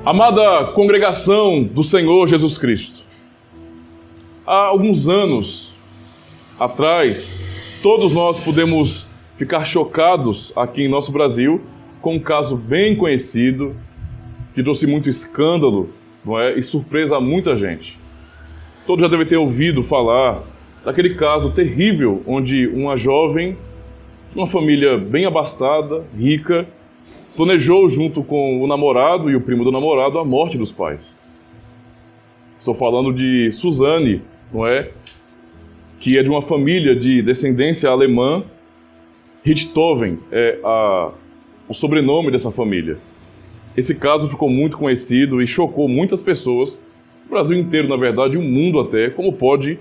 Amada congregação do Senhor Jesus Cristo, há alguns anos atrás, todos nós podemos ficar chocados aqui em nosso Brasil com um caso bem conhecido, que trouxe muito escândalo, não é? E surpresa a muita gente. Todos já devem ter ouvido falar daquele caso terrível onde uma jovem, uma família bem abastada, rica, planejou junto com o namorado e o primo do namorado a morte dos pais. Estou falando de Suzane, não é? Que é de uma família de descendência alemã. Richthofen é o sobrenome dessa família. Esse caso ficou muito conhecido e chocou muitas pessoas, o Brasil inteiro, na verdade, e o mundo até. Como pode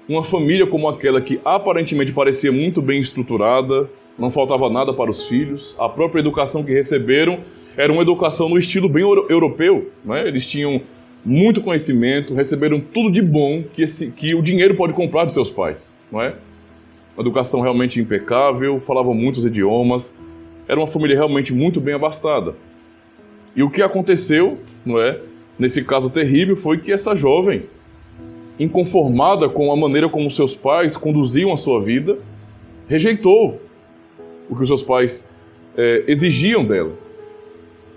uma família como aquela, que aparentemente parecia muito bem estruturada, não faltava nada para os filhos, a própria educação que receberam era uma educação no estilo bem europeu, né? Eles tinham muito conhecimento, receberam tudo de bom que o dinheiro pode comprar de seus pais, não é? Uma educação realmente impecável, falavam muitos idiomas, era uma família realmente muito bem abastada. E o que aconteceu, não é, nesse caso terrível, foi que essa jovem, inconformada com a maneira como seus pais conduziam a sua vida, rejeitou o que os seus pais exigiam dela.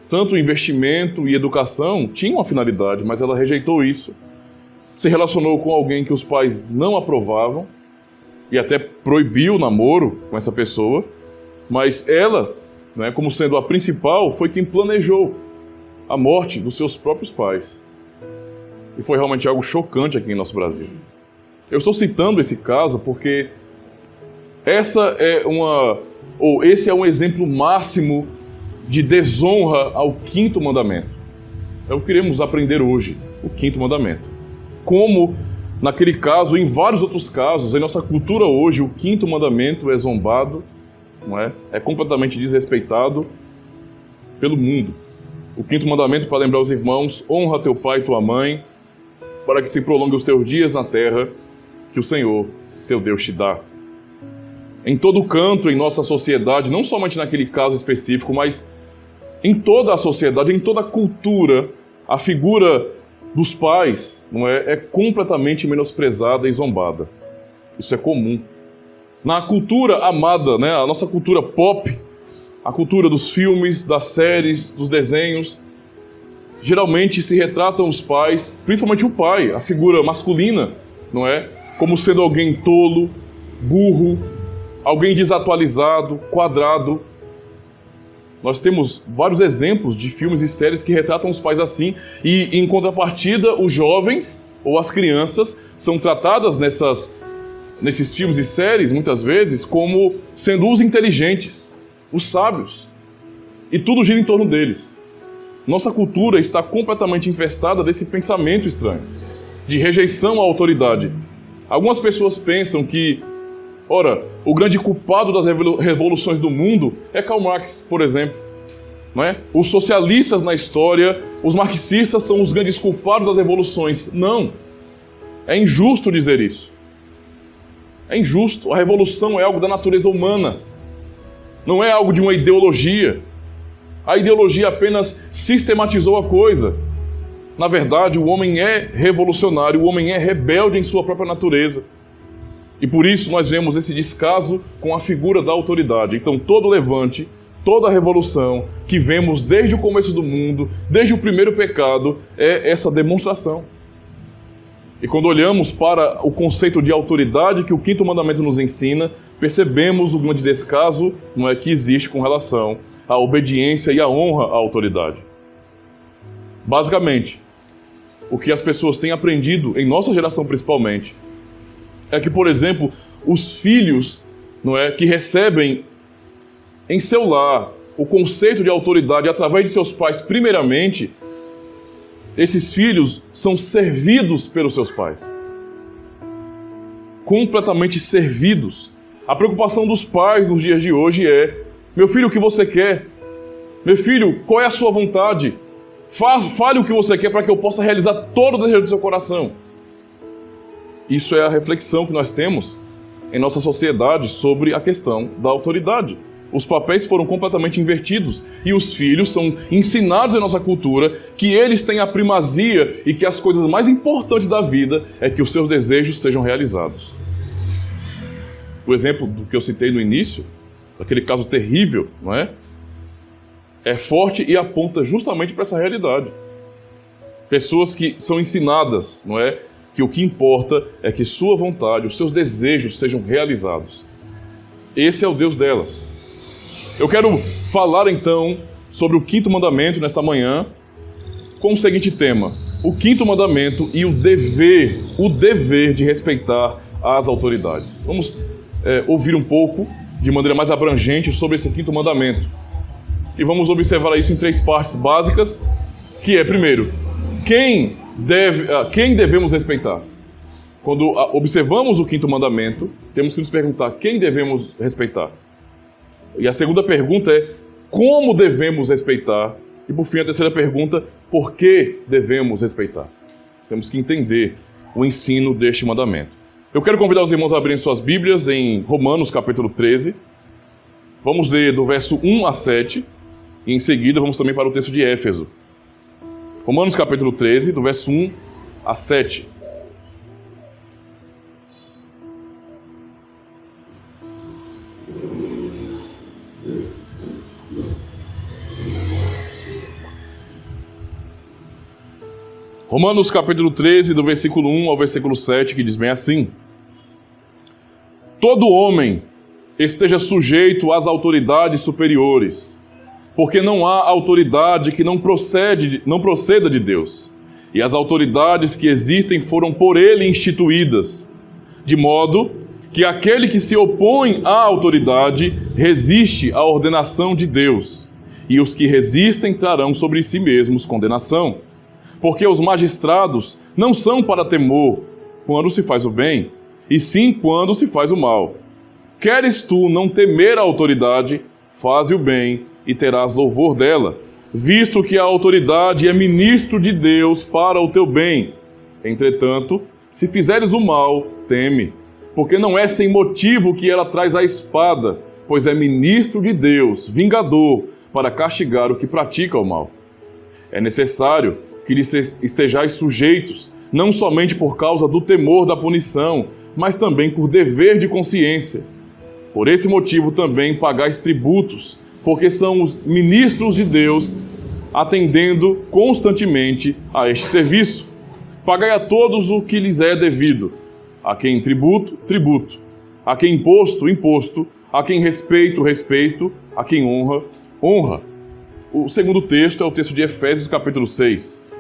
Tanto investimento e educação tinham uma finalidade, mas ela rejeitou isso, se relacionou com alguém que os pais não aprovavam e até proibiu o namoro com essa pessoa, mas ela, né, como sendo a principal, foi quem planejou a morte dos seus próprios pais. E foi realmente algo chocante aqui em nosso Brasil. Eu estou citando esse caso porque esse é um exemplo máximo de desonra ao quinto mandamento. É o que queremos aprender hoje, o quinto mandamento. Como, naquele caso, em vários outros casos, em nossa cultura hoje, o quinto mandamento é zombado, não é? É completamente desrespeitado pelo mundo. O quinto mandamento, para lembrar os irmãos: honra teu pai e tua mãe, para que se prolongue os teus dias na terra que o Senhor, teu Deus, te dá. Em todo canto em nossa sociedade, não somente naquele caso específico, mas em toda a sociedade, em toda a cultura, a figura dos pais, não é completamente menosprezada e zombada. Isso é comum. Na cultura amada, né, a nossa cultura pop, a cultura dos filmes, das séries, dos desenhos, geralmente se retratam os pais, principalmente o pai, a figura masculina, não é? Como sendo alguém tolo, burro, alguém desatualizado, quadrado. Nós temos vários exemplos de filmes e séries que retratam os pais assim, e em contrapartida, os jovens ou as crianças são tratadas nesses filmes e séries, muitas vezes, como sendo os inteligentes, os sábios, e tudo gira em torno deles. Nossa cultura está completamente infestada desse pensamento estranho, de rejeição à autoridade. Algumas pessoas pensam que, ora, o grande culpado das revoluções do mundo é Karl Marx, por exemplo. Não é? Os socialistas na história, os marxistas são os grandes culpados das revoluções. Não. É injusto dizer isso. É injusto. A revolução é algo da natureza humana. Não é algo de uma ideologia. A ideologia apenas sistematizou a coisa. Na verdade, o homem é revolucionário, o homem é rebelde em sua própria natureza. E por isso nós vemos esse descaso com a figura da autoridade. Então todo levante, toda revolução que vemos desde o começo do mundo, desde o primeiro pecado, é essa demonstração. E quando olhamos para o conceito de autoridade que o quinto mandamento nos ensina, percebemos o grande descaso, não é, que existe com relação à obediência e à honra à autoridade. Basicamente, o que as pessoas têm aprendido, em nossa geração principalmente, é que, por exemplo, os filhos, não é, que recebem em seu lar o conceito de autoridade através de seus pais, primeiramente, esses filhos são servidos pelos seus pais. Completamente servidos. A preocupação dos pais nos dias de hoje é: meu filho, o que você quer? Meu filho, qual é a sua vontade? Fale o que você quer para que eu possa realizar todo o desejo do seu coração. Isso é a reflexão que nós temos em nossa sociedade sobre a questão da autoridade. Os papéis foram completamente invertidos e os filhos são ensinados em nossa cultura que eles têm a primazia e que as coisas mais importantes da vida é que os seus desejos sejam realizados. O exemplo do que eu citei no início, aquele caso terrível, não é? É forte e aponta justamente para essa realidade. Pessoas que são ensinadas, não é? Que o que importa é que sua vontade, os seus desejos sejam realizados. Esse é o Deus delas. Eu quero falar então sobre o quinto mandamento nesta manhã com o seguinte tema: o quinto mandamento e o dever de respeitar as autoridades. Vamos ouvir um pouco, de maneira mais abrangente, sobre esse quinto mandamento. E vamos observar isso em 3 partes básicas, que é, primeiro, quem devemos respeitar? Quando observamos o quinto mandamento, temos que nos perguntar quem devemos respeitar. E a segunda pergunta é como devemos respeitar? E por fim a terceira pergunta, por que devemos respeitar? Temos que entender o ensino deste mandamento. Eu quero convidar os irmãos a abrirem suas Bíblias em Romanos capítulo 13. Vamos ler do verso 1 a 7 e em seguida vamos também para o texto de Éfeso. Romanos capítulo 13, do verso 1 a 7. Romanos capítulo 13, do versículo 1 ao versículo 7, que diz bem assim: todo homem esteja sujeito às autoridades superiores, porque não há autoridade que não proceda de Deus, e as autoridades que existem foram por ele instituídas, de modo que aquele que se opõe à autoridade resiste à ordenação de Deus, e os que resistem trarão sobre si mesmos condenação. Porque os magistrados não são para temor quando se faz o bem, e sim quando se faz o mal. Queres tu não temer a autoridade, faze o bem e terás louvor dela, visto que a autoridade é ministro de Deus para o teu bem. Entretanto, se fizeres o mal, teme, porque não é sem motivo que ela traz a espada, pois é ministro de Deus, vingador, para castigar o que pratica o mal. É necessário que lhes estejais sujeitos, não somente por causa do temor da punição, mas também por dever de consciência. Por esse motivo também pagais tributos, porque são os ministros de Deus, atendendo constantemente a este serviço. Pagai a todos o que lhes é devido. A quem tributo, tributo. A quem imposto, imposto. A quem respeito, respeito. A quem honra, honra. O segundo texto é o texto de Efésios capítulo 6.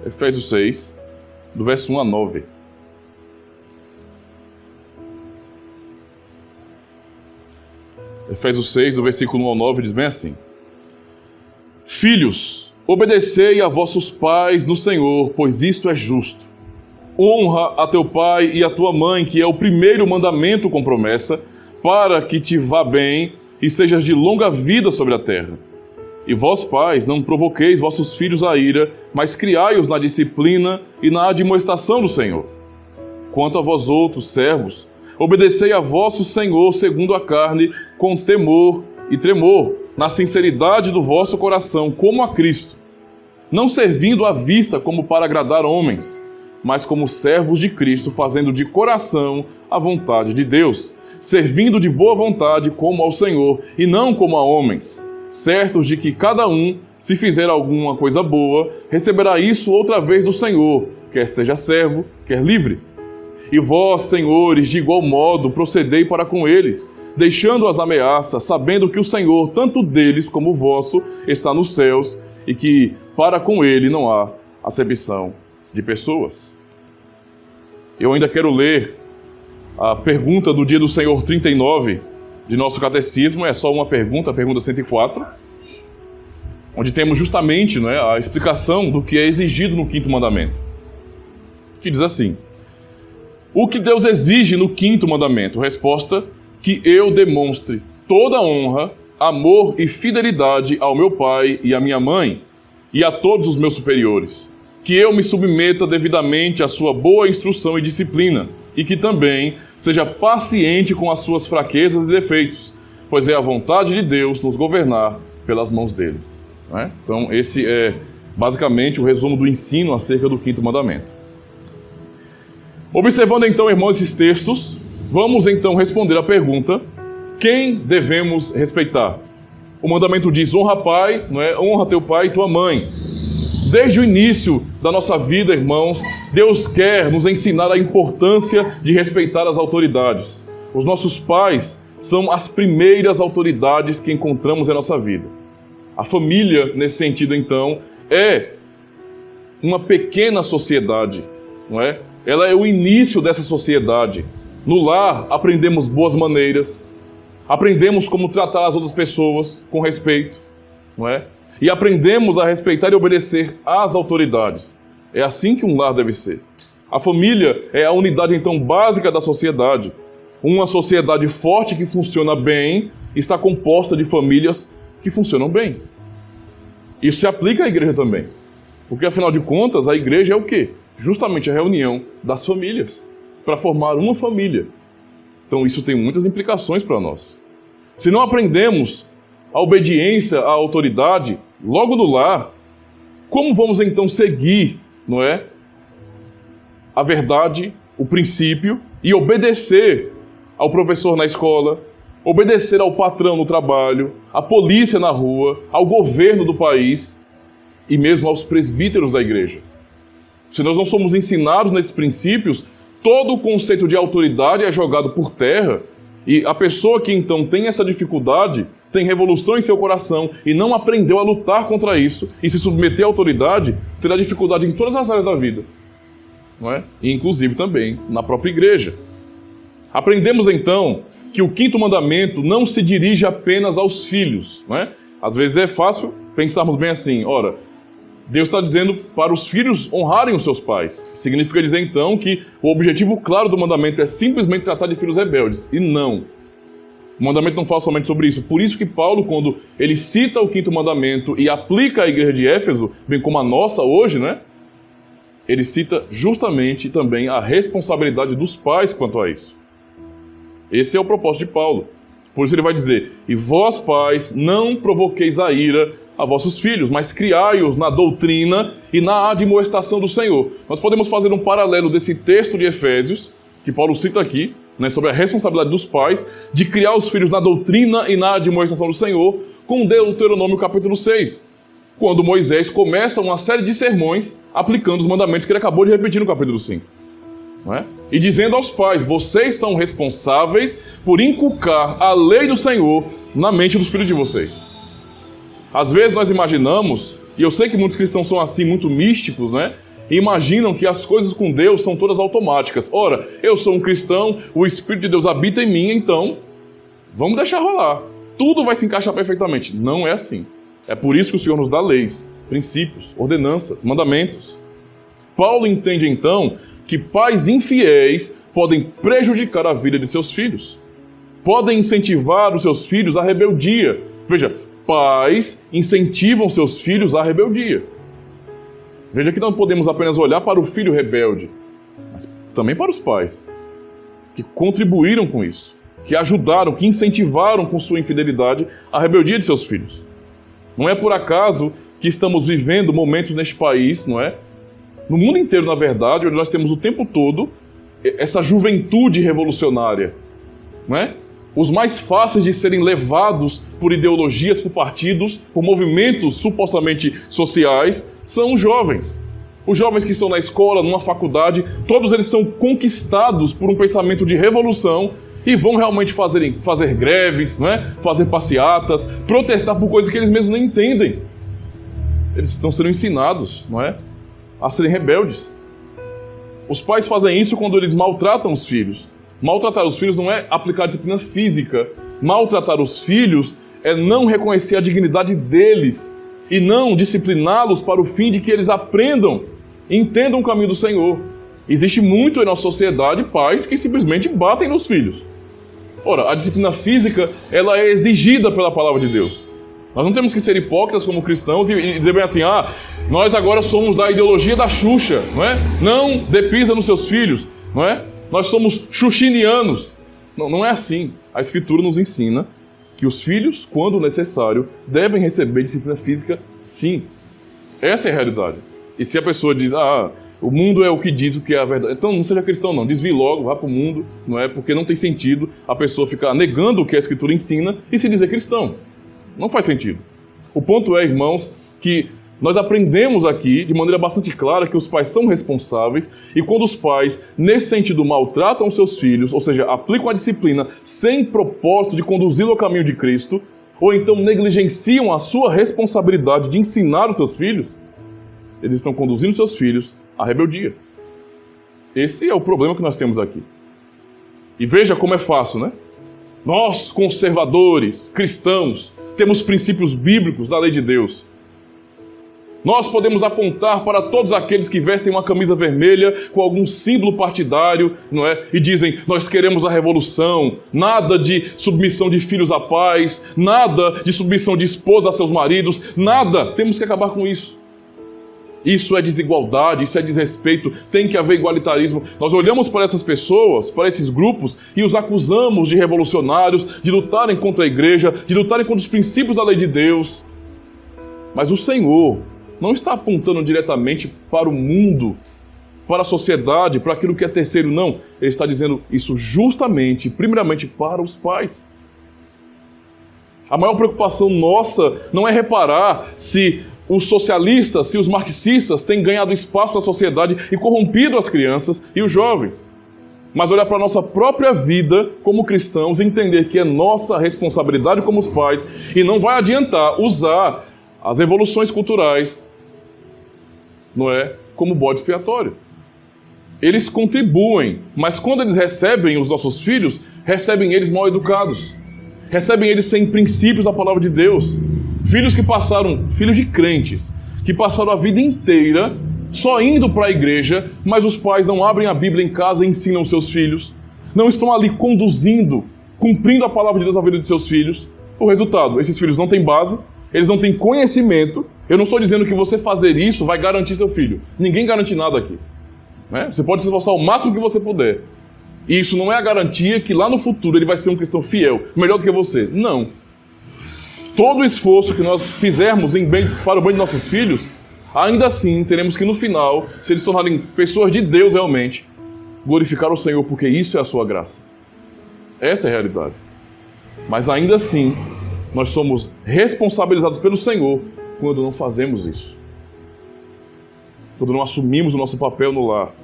Efésios 6, do verso 1 a 9. Efésios 6, do versículo 1 ao 9, diz bem assim: filhos, obedecei a vossos pais no Senhor, pois isto é justo. Honra a teu pai e a tua mãe, que é o primeiro mandamento com promessa, para que te vá bem e sejas de longa vida sobre a terra. E vós, pais, não provoqueis vossos filhos à ira, mas criai-os na disciplina e na admoestação do Senhor. Quanto a vós outros, servos, obedecei a vosso Senhor segundo a carne, com temor e tremor, na sinceridade do vosso coração, como a Cristo, não servindo à vista como para agradar homens, mas como servos de Cristo, fazendo de coração a vontade de Deus, servindo de boa vontade como ao Senhor e não como a homens, certos de que cada um, se fizer alguma coisa boa, receberá isso outra vez do Senhor, quer seja servo, quer livre. E vós, senhores, de igual modo procedei para com eles, deixando as ameaças, sabendo que o Senhor, tanto deles como vosso, está nos céus, e que para com ele não há acepção de pessoas. Eu ainda quero ler a pergunta do dia do Senhor 39, de nosso catecismo. É só uma pergunta, a pergunta 104, onde temos justamente a explicação do que é exigido no quinto mandamento, que diz assim: o que Deus exige no quinto mandamento? Resposta: que eu demonstre toda honra, amor e fidelidade ao meu pai e à minha mãe, e a todos os meus superiores, que eu me submeta devidamente à sua boa instrução e disciplina, e que também seja paciente com as suas fraquezas e defeitos, pois é a vontade de Deus nos governar pelas mãos deles. Não é? Então, esse é basicamente o resumo do ensino acerca do quinto mandamento. Observando então, irmãos, esses textos, vamos então responder a pergunta: quem devemos respeitar? O mandamento diz: honra pai, não é? Honra teu pai e tua mãe. Desde o início da nossa vida, irmãos, Deus quer nos ensinar a importância de respeitar as autoridades. Os nossos pais são as primeiras autoridades que encontramos em nossa vida. A família, nesse sentido, então, é uma pequena sociedade, não é? Ela é o início dessa sociedade. No lar, aprendemos boas maneiras, aprendemos como tratar as outras pessoas com respeito, não é? E aprendemos a respeitar e obedecer às autoridades. É assim que um lar deve ser. A família é a unidade, então, básica da sociedade. Uma sociedade forte que funciona bem está composta de famílias que funcionam bem. Isso se aplica à igreja também. Porque, afinal de contas, a igreja é o quê? Justamente a reunião das famílias, para formar uma família. Então, isso tem muitas implicações para nós. Se não aprendemos a obediência à autoridade logo no lar, como vamos então seguir, não é, a verdade, o princípio, e obedecer ao professor na escola, obedecer ao patrão no trabalho, à polícia na rua, ao governo do país e mesmo aos presbíteros da igreja? Se nós não somos ensinados nesses princípios, todo o conceito de autoridade é jogado por terra, e a pessoa que então tem essa dificuldade, tem revolução em seu coração e não aprendeu a lutar contra isso e se submeter à autoridade, terá dificuldade em todas as áreas da vida, não é? E inclusive também na própria igreja. Aprendemos então que o quinto mandamento não se dirige apenas aos filhos, não é? Às vezes é fácil pensarmos bem assim: ora, Deus está dizendo para os filhos honrarem os seus pais. Significa dizer então que o objetivo claro do mandamento é simplesmente tratar de filhos rebeldes. E não. O mandamento não fala somente sobre isso. Por isso que Paulo, quando ele cita o quinto mandamento e aplica à igreja de Éfeso, bem como a nossa hoje, né? Ele cita justamente também a responsabilidade dos pais quanto a isso. Esse é o propósito de Paulo. Por isso ele vai dizer: e vós, pais, não provoqueis a ira a vossos filhos, mas criai-os na doutrina e na admoestação do Senhor. Nós podemos fazer um paralelo desse texto de Efésios, que Paulo cita aqui, né, sobre a responsabilidade dos pais, de criar os filhos na doutrina e na admoestação do Senhor, com Deuteronômio capítulo 6, quando Moisés começa uma série de sermões aplicando os mandamentos que ele acabou de repetir no capítulo 5. Não é? E dizendo aos pais: vocês são responsáveis por inculcar a lei do Senhor na mente dos filhos de vocês. Às vezes nós imaginamos, e eu sei que muitos cristãos são assim, muito místicos, né? E imaginam que as coisas com Deus são todas automáticas. Ora, eu sou um cristão, o Espírito de Deus habita em mim, então vamos deixar rolar. Tudo vai se encaixar perfeitamente. Não é assim. É por isso que o Senhor nos dá leis, princípios, ordenanças, mandamentos. Paulo entende então que pais infiéis podem prejudicar a vida de seus filhos. Podem incentivar os seus filhos à rebeldia. Veja, pais incentivam seus filhos à rebeldia. Veja que não podemos apenas olhar para o filho rebelde, mas também para os pais, que contribuíram com isso, que ajudaram, que incentivaram com sua infidelidade a rebeldia de seus filhos. Não é por acaso que estamos vivendo momentos neste país, não é? No mundo inteiro, na verdade, onde nós temos o tempo todo essa juventude revolucionária, não é? Os mais fáceis de serem levados por ideologias, por partidos, por movimentos supostamente sociais, são os jovens. Os jovens que estão na escola, numa faculdade, todos eles são conquistados por um pensamento de revolução e vão realmente fazer greves, não é? Fazer passeatas, protestar por coisas que eles mesmos nem entendem. Eles estão sendo ensinados, não é? A serem rebeldes. Os pais fazem isso quando eles maltratam os filhos. Maltratar os filhos não é aplicar disciplina física. Maltratar os filhos é não reconhecer a dignidade deles e não discipliná-los para o fim de que eles aprendam e entendam o caminho do Senhor. Existe muito em nossa sociedade pais que simplesmente batem nos filhos. Ora, a disciplina física ela é exigida pela palavra de Deus. Nós não temos que ser hipócritas como cristãos e dizer bem assim: nós agora somos da ideologia da Xuxa, não é? Não dê pisa nos seus filhos, não é? nós somos xuxinianos. Não é assim. A Escritura nos ensina que os filhos, quando necessário, devem receber disciplina física, sim. Essa é a realidade. E se a pessoa diz, o mundo é o que diz o que é a verdade, então não seja cristão não, desvie logo, vá para o mundo, não é? Porque não tem sentido a pessoa ficar negando o que a Escritura ensina e se dizer cristão. Não faz sentido. O ponto é, irmãos, que nós aprendemos aqui, de maneira bastante clara, que os pais são responsáveis e quando os pais, nesse sentido, maltratam seus filhos, ou seja, aplicam a disciplina sem propósito de conduzi-lo ao caminho de Cristo, ou então negligenciam a sua responsabilidade de ensinar os seus filhos, eles estão conduzindo seus filhos à rebeldia. Esse é o problema que nós temos aqui. E veja como é fácil, né? Nós, conservadores, cristãos, temos princípios bíblicos da lei de Deus. Nós podemos apontar para todos aqueles que vestem uma camisa vermelha com algum símbolo partidário, não é? E dizem, nós queremos a revolução, nada de submissão de filhos a pais, nada de submissão de esposa a seus maridos, nada, temos que acabar com isso. Isso é desigualdade, isso é desrespeito, tem que haver igualitarismo. Nós olhamos para essas pessoas, para esses grupos e os acusamos de revolucionários, de lutarem contra a igreja, de lutarem contra os princípios da lei de Deus. Mas o Senhor não está apontando diretamente para o mundo, para a sociedade, para aquilo que é terceiro, não. Ele está dizendo isso justamente, primeiramente, para os pais. A maior preocupação nossa não é reparar se os socialistas, se os marxistas têm ganhado espaço na sociedade e corrompido as crianças e os jovens. Mas olhar para a nossa própria vida como cristãos e entender que é nossa responsabilidade como os pais e não vai adiantar usar as revoluções culturais, não é, como bode expiatório. Eles contribuem, mas quando eles recebem os nossos filhos, recebem eles mal educados. Recebem eles sem princípios da palavra de Deus. Filhos de crentes, que passaram a vida inteira só indo para a igreja, mas os pais não abrem a Bíblia em casa e ensinam seus filhos. Não estão ali conduzindo, cumprindo a palavra de Deus na vida de seus filhos. O resultado, esses filhos não têm base, eles não têm conhecimento. Eu não estou dizendo que você fazer isso vai garantir seu filho. Ninguém garante nada aqui. Né? Você pode se esforçar o máximo que você puder. E isso não é a garantia que lá no futuro ele vai ser um cristão fiel, melhor do que você. Não. Todo o esforço que nós fizermos para o bem de nossos filhos, ainda assim teremos que no final, se eles se tornarem pessoas de Deus realmente, glorificar o Senhor, porque isso é a sua graça. Essa é a realidade. Mas ainda assim, nós somos responsabilizados pelo Senhor quando não fazemos isso. Quando não assumimos o nosso papel no lar.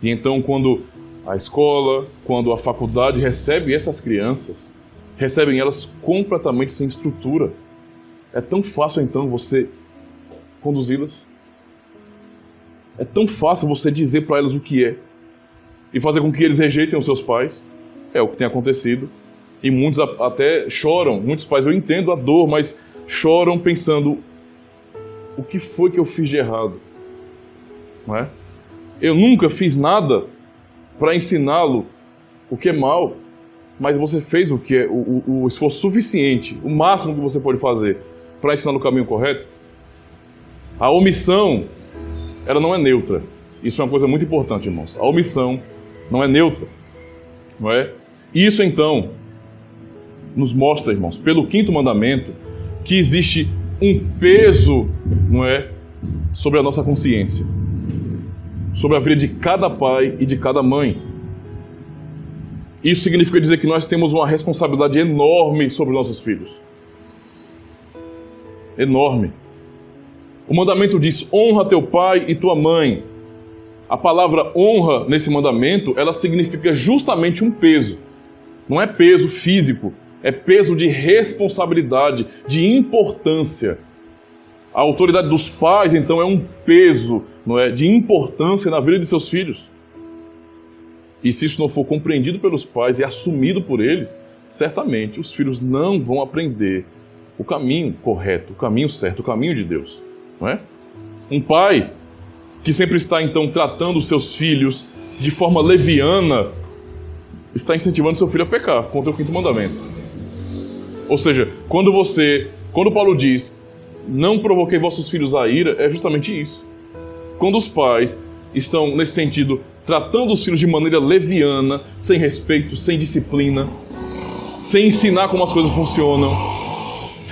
E então quando a escola, quando a faculdade recebe essas crianças, recebem elas completamente sem estrutura. É tão fácil então você conduzi-las. É tão fácil você dizer para elas o que é e fazer com que eles rejeitem os seus pais. É o que tem acontecido. E muitos até choram, muitos pais, eu entendo a dor, mas choram pensando, o que foi que eu fiz de errado? Não é? Eu nunca fiz nada para ensiná-lo o que é mal, mas você fez o que é o esforço suficiente, o máximo que você pode fazer para ensinar no caminho correto. A omissão, ela não é neutra. Isso é uma coisa muito importante, irmãos. A omissão não é neutra, não é? Isso então nos mostra, irmãos, pelo quinto mandamento, que existe um peso, não é, sobre a nossa consciência, sobre a vida de cada pai e de cada mãe. Isso significa dizer que nós temos uma responsabilidade enorme sobre nossos filhos. Enorme. O mandamento diz, honra teu pai e tua mãe. A palavra honra nesse mandamento, ela significa justamente um peso. Não é peso físico, é peso de responsabilidade, de importância. A autoridade dos pais, então, é um peso, não é, de importância na vida de seus filhos. E se isso não for compreendido pelos pais e assumido por eles, certamente os filhos não vão aprender o caminho correto, o caminho certo, o caminho de Deus. Não é? Um pai que sempre está, então, tratando os seus filhos de forma leviana, está incentivando seu filho a pecar contra o quinto mandamento. Ou seja, quando Paulo diz, não provoquei vossos filhos à ira, é justamente isso. Quando os pais estão, nesse sentido, tratando os filhos de maneira leviana, sem respeito, sem disciplina, sem ensinar como as coisas funcionam.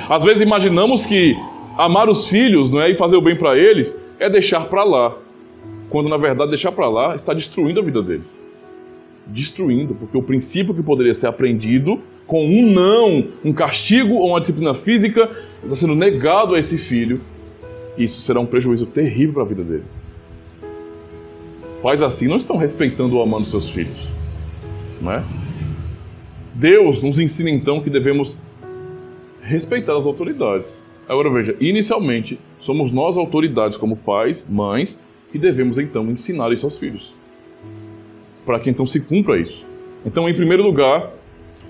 Às vezes imaginamos que amar os filhos, não é, e fazer o bem para eles é deixar para lá, quando na verdade deixar para lá está destruindo a vida deles. Destruindo, porque o princípio que poderia ser aprendido com um não, um castigo ou uma disciplina física, está sendo negado a esse filho. Isso será um prejuízo terrível para a vida dele. Pais assim não estão respeitando ou amando seus filhos, não é? Deus nos ensina então que devemos respeitar as autoridades. Agora veja, inicialmente somos nós autoridades como pais, mães, que devemos então ensinar isso aos filhos, para que então se cumpra isso. Então, em primeiro lugar,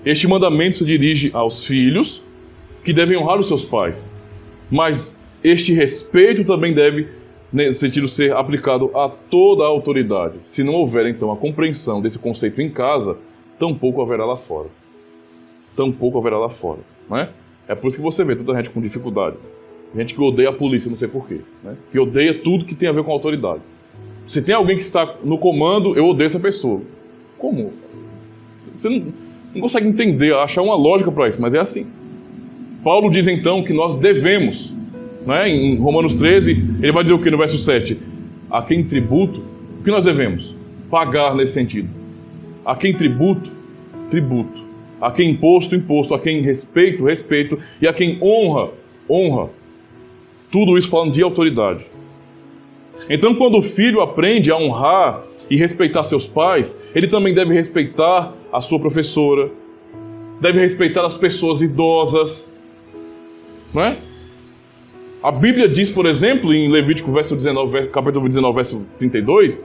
este mandamento se dirige aos filhos, que devem honrar os seus pais, mas este respeito também deve, nesse sentido, ser aplicado a toda a autoridade. Se não houver então a compreensão desse conceito em casa, tampouco haverá lá fora. Tampouco haverá lá fora, não é? É por isso que você vê tanta gente com dificuldade. Gente que odeia a polícia, não sei porquê, né? Que odeia tudo que tem a ver com a autoridade. Se tem alguém que está no comando, eu odeio essa pessoa. Como? Você não consegue entender, achar uma lógica para isso, mas é assim. Paulo diz então que nós devemos, né? Em Romanos 13, ele vai dizer o que no verso 7? A quem tributo, o que nós devemos? Pagar nesse sentido. A quem tributo, tributo. A quem imposto, imposto. A quem respeito, respeito. E a quem honra, honra. Tudo isso falando de autoridade. Então, quando o filho aprende a honrar e respeitar seus pais, ele também deve respeitar a sua professora, deve respeitar as pessoas idosas, não é? A Bíblia diz, por exemplo, em Levítico capítulo 19, verso 32,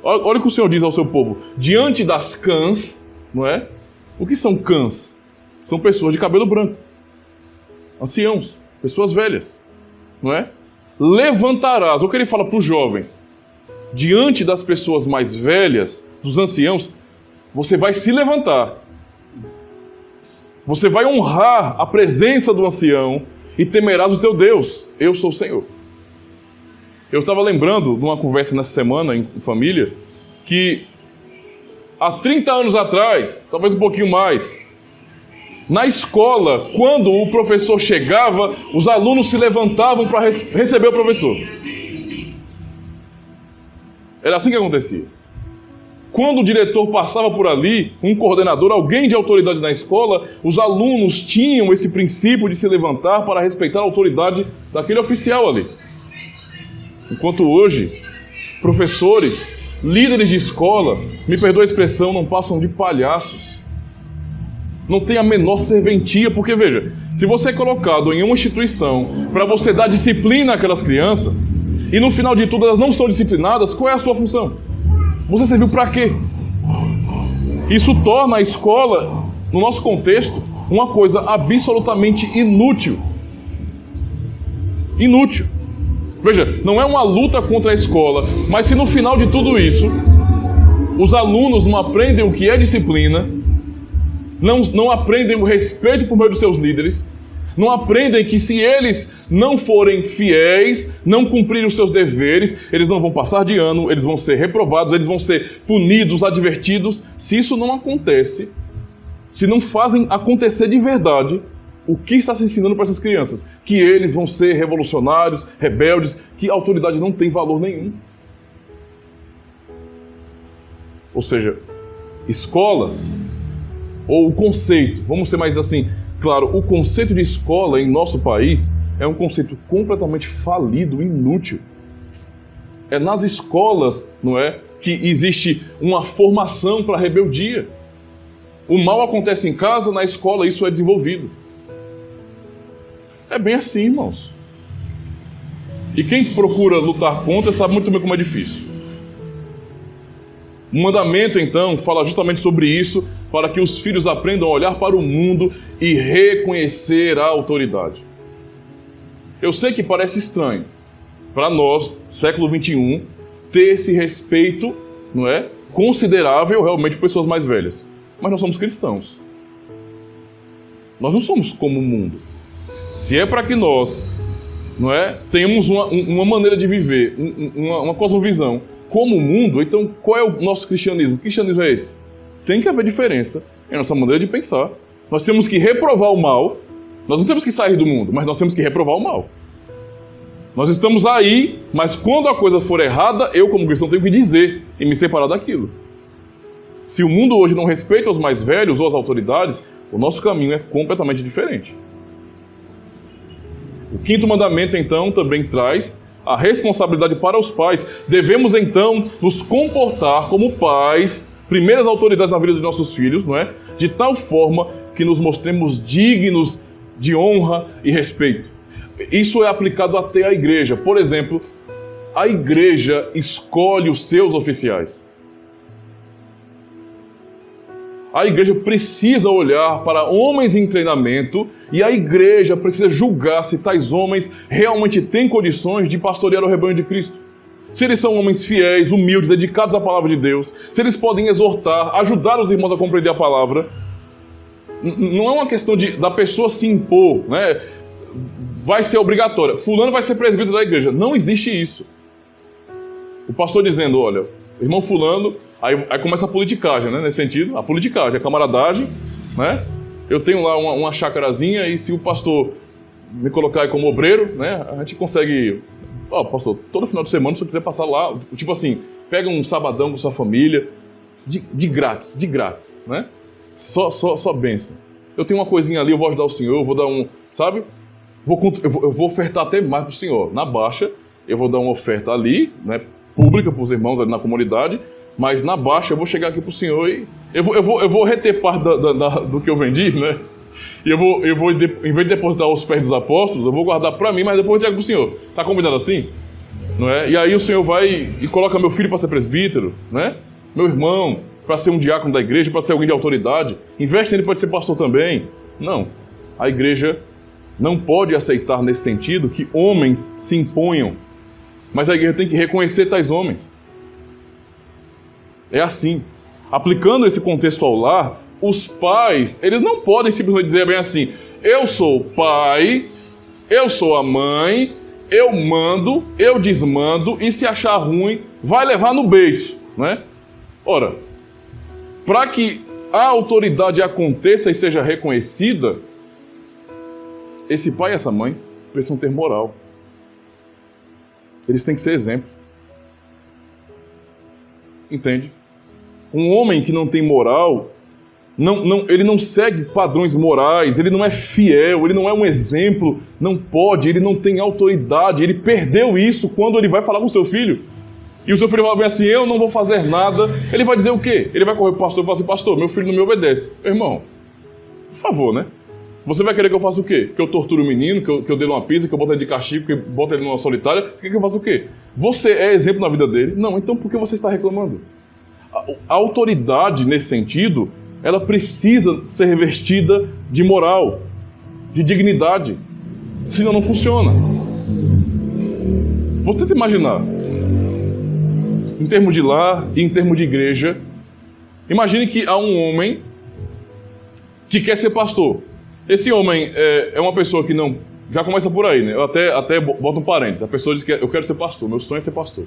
olha o que o Senhor diz ao seu povo: diante das cãs, não é? O que são cãs? São pessoas de cabelo branco, anciãos, pessoas velhas, não é? Levantarás, o que ele fala para os jovens, diante das pessoas mais velhas, dos anciãos, você vai se levantar, você vai honrar a presença do ancião e temerás o teu Deus. Eu sou o Senhor. Eu estava lembrando de uma conversa nessa semana em família, que há 30 anos atrás, talvez um pouquinho mais, na escola, quando o professor chegava, os alunos se levantavam para receber o professor. Era assim que acontecia. Quando o diretor passava por ali, um coordenador, alguém de autoridade na escola, os alunos tinham esse princípio de se levantar para respeitar a autoridade daquele oficial ali. Enquanto hoje, professores, líderes de escola, me perdoa a expressão, não passam de palhaços. Não tem a menor serventia, porque veja, se você é colocado em uma instituição para você dar disciplina àquelas crianças, e no final de tudo elas não são disciplinadas, qual é a sua função? Você serviu para quê? Isso torna a escola, no nosso contexto, uma coisa absolutamente inútil. Inútil. Veja, não é uma luta contra a escola, mas se no final de tudo isso, os alunos não aprendem o que é disciplina, não aprendem o respeito por meio dos seus líderes, não aprendem que se eles não forem fiéis, não cumprirem os seus deveres, eles não vão passar de ano, eles vão ser reprovados, eles vão ser punidos, advertidos. Se isso não acontece, se não fazem acontecer de verdade, o que está se ensinando para essas crianças? Que eles vão ser revolucionários, rebeldes, que a autoridade não tem valor nenhum. Ou seja, escolas, ou o conceito, vamos ser mais assim, claro, o conceito de escola em nosso país é um conceito completamente falido, inútil. É nas escolas, não é, que existe uma formação para a rebeldia. O mal acontece em casa, na escola isso é desenvolvido. É bem assim, irmãos. E quem procura lutar contra sabe muito bem como é difícil. O mandamento, então, fala justamente sobre isso, para que os filhos aprendam a olhar para o mundo e reconhecer a autoridade. Eu sei que parece estranho para nós, século XXI, ter esse respeito, não é, considerável realmente por pessoas mais velhas. Mas nós somos cristãos. Nós não somos como o mundo. Se é para que nós, não é, tenhamos uma maneira de viver, uma cosmovisão como o mundo, então qual é o nosso cristianismo? Que cristianismo é esse? Tem que haver diferença em nossa maneira de pensar. Nós temos que reprovar o mal. Nós não temos que sair do mundo, mas nós temos que reprovar o mal. Nós estamos aí, mas quando a coisa for errada, eu como cristão tenho que dizer e me separar daquilo. Se o mundo hoje não respeita os mais velhos ou as autoridades, o nosso caminho é completamente diferente. O quinto mandamento, então, também traz a responsabilidade para os pais. Devemos, então, nos comportar como pais, primeiras autoridades na vida de nossos filhos, não é? De tal forma que nos mostremos dignos de honra e respeito. Isso é aplicado até à igreja. Por exemplo, a igreja escolhe os seus oficiais. A igreja precisa olhar para homens em treinamento e a igreja precisa julgar se tais homens realmente têm condições de pastorear o rebanho de Cristo. Se eles são homens fiéis, humildes, dedicados à palavra de Deus, se eles podem exortar, ajudar os irmãos a compreender a palavra. Não é uma questão da pessoa se impor, né? Vai ser obrigatória. Fulano vai ser presbítero da igreja. Não existe isso. O pastor dizendo, olha, irmão fulano, aí começa a politicagem, né? Nesse sentido, a politicagem, a camaradagem, né? Eu tenho lá uma chácarazinha e se o pastor me colocar aí como obreiro, né? A gente consegue... Ó, pastor, todo final de semana, se eu quiser passar lá, tipo assim, pega um sabadão com sua família, de grátis, né? Só bênção. Eu tenho uma coisinha ali, eu vou ajudar o senhor, eu vou dar um, sabe? Eu vou ofertar até mais para o senhor. Na baixa, eu vou dar uma oferta ali, né? Pública para os irmãos ali na comunidade, mas na baixa eu vou chegar aqui para o senhor e eu vou reter parte do que eu vendi, né? E eu vou, em vez de depositar aos pés dos apóstolos, eu vou guardar para mim, mas depois eu entrego para o senhor. Tá combinado assim? Não é? E aí o senhor vai e coloca meu filho para ser presbítero, né? Meu irmão para ser um diácono da igreja, para ser alguém de autoridade. Investe nele para ser pastor também. Não. A igreja não pode aceitar nesse sentido que homens se imponham. Mas a igreja tem que reconhecer tais homens. É assim. Aplicando esse contexto ao lar, os pais, eles não podem simplesmente dizer bem assim, eu sou o pai, eu sou a mãe, eu mando, eu desmando, e se achar ruim, vai levar no beiço, né? Ora, para que a autoridade aconteça e seja reconhecida, esse pai e essa mãe precisam ter moral. Eles têm que ser exemplo. Entende? Um homem que não tem moral, ele não segue padrões morais, ele não é fiel, ele não é um exemplo, não pode, ele não tem autoridade, ele perdeu isso quando ele vai falar com o seu filho. E o seu filho vai bem assim, eu não vou fazer nada. Ele vai dizer o quê? Ele vai correr para o pastor e falar assim, pastor, meu filho não me obedece. Meu irmão, por favor, né? Você vai querer que eu faça o quê? Que eu torture o menino, que eu dê uma pisa, que eu bote ele de castigo, que eu bote ele numa solitária? Que eu faça o quê? Você é exemplo na vida dele? Não, então por que você está reclamando? A autoridade, nesse sentido, ela precisa ser revestida de moral, de dignidade. Senão não funciona. Você tenta imaginar, em termos de lar e em termos de igreja, imagine que há um homem que quer ser pastor. Esse homem é uma pessoa que não... Já começa por aí, né? Eu até boto um parênteses. A pessoa diz que eu quero ser pastor, meu sonho é ser pastor.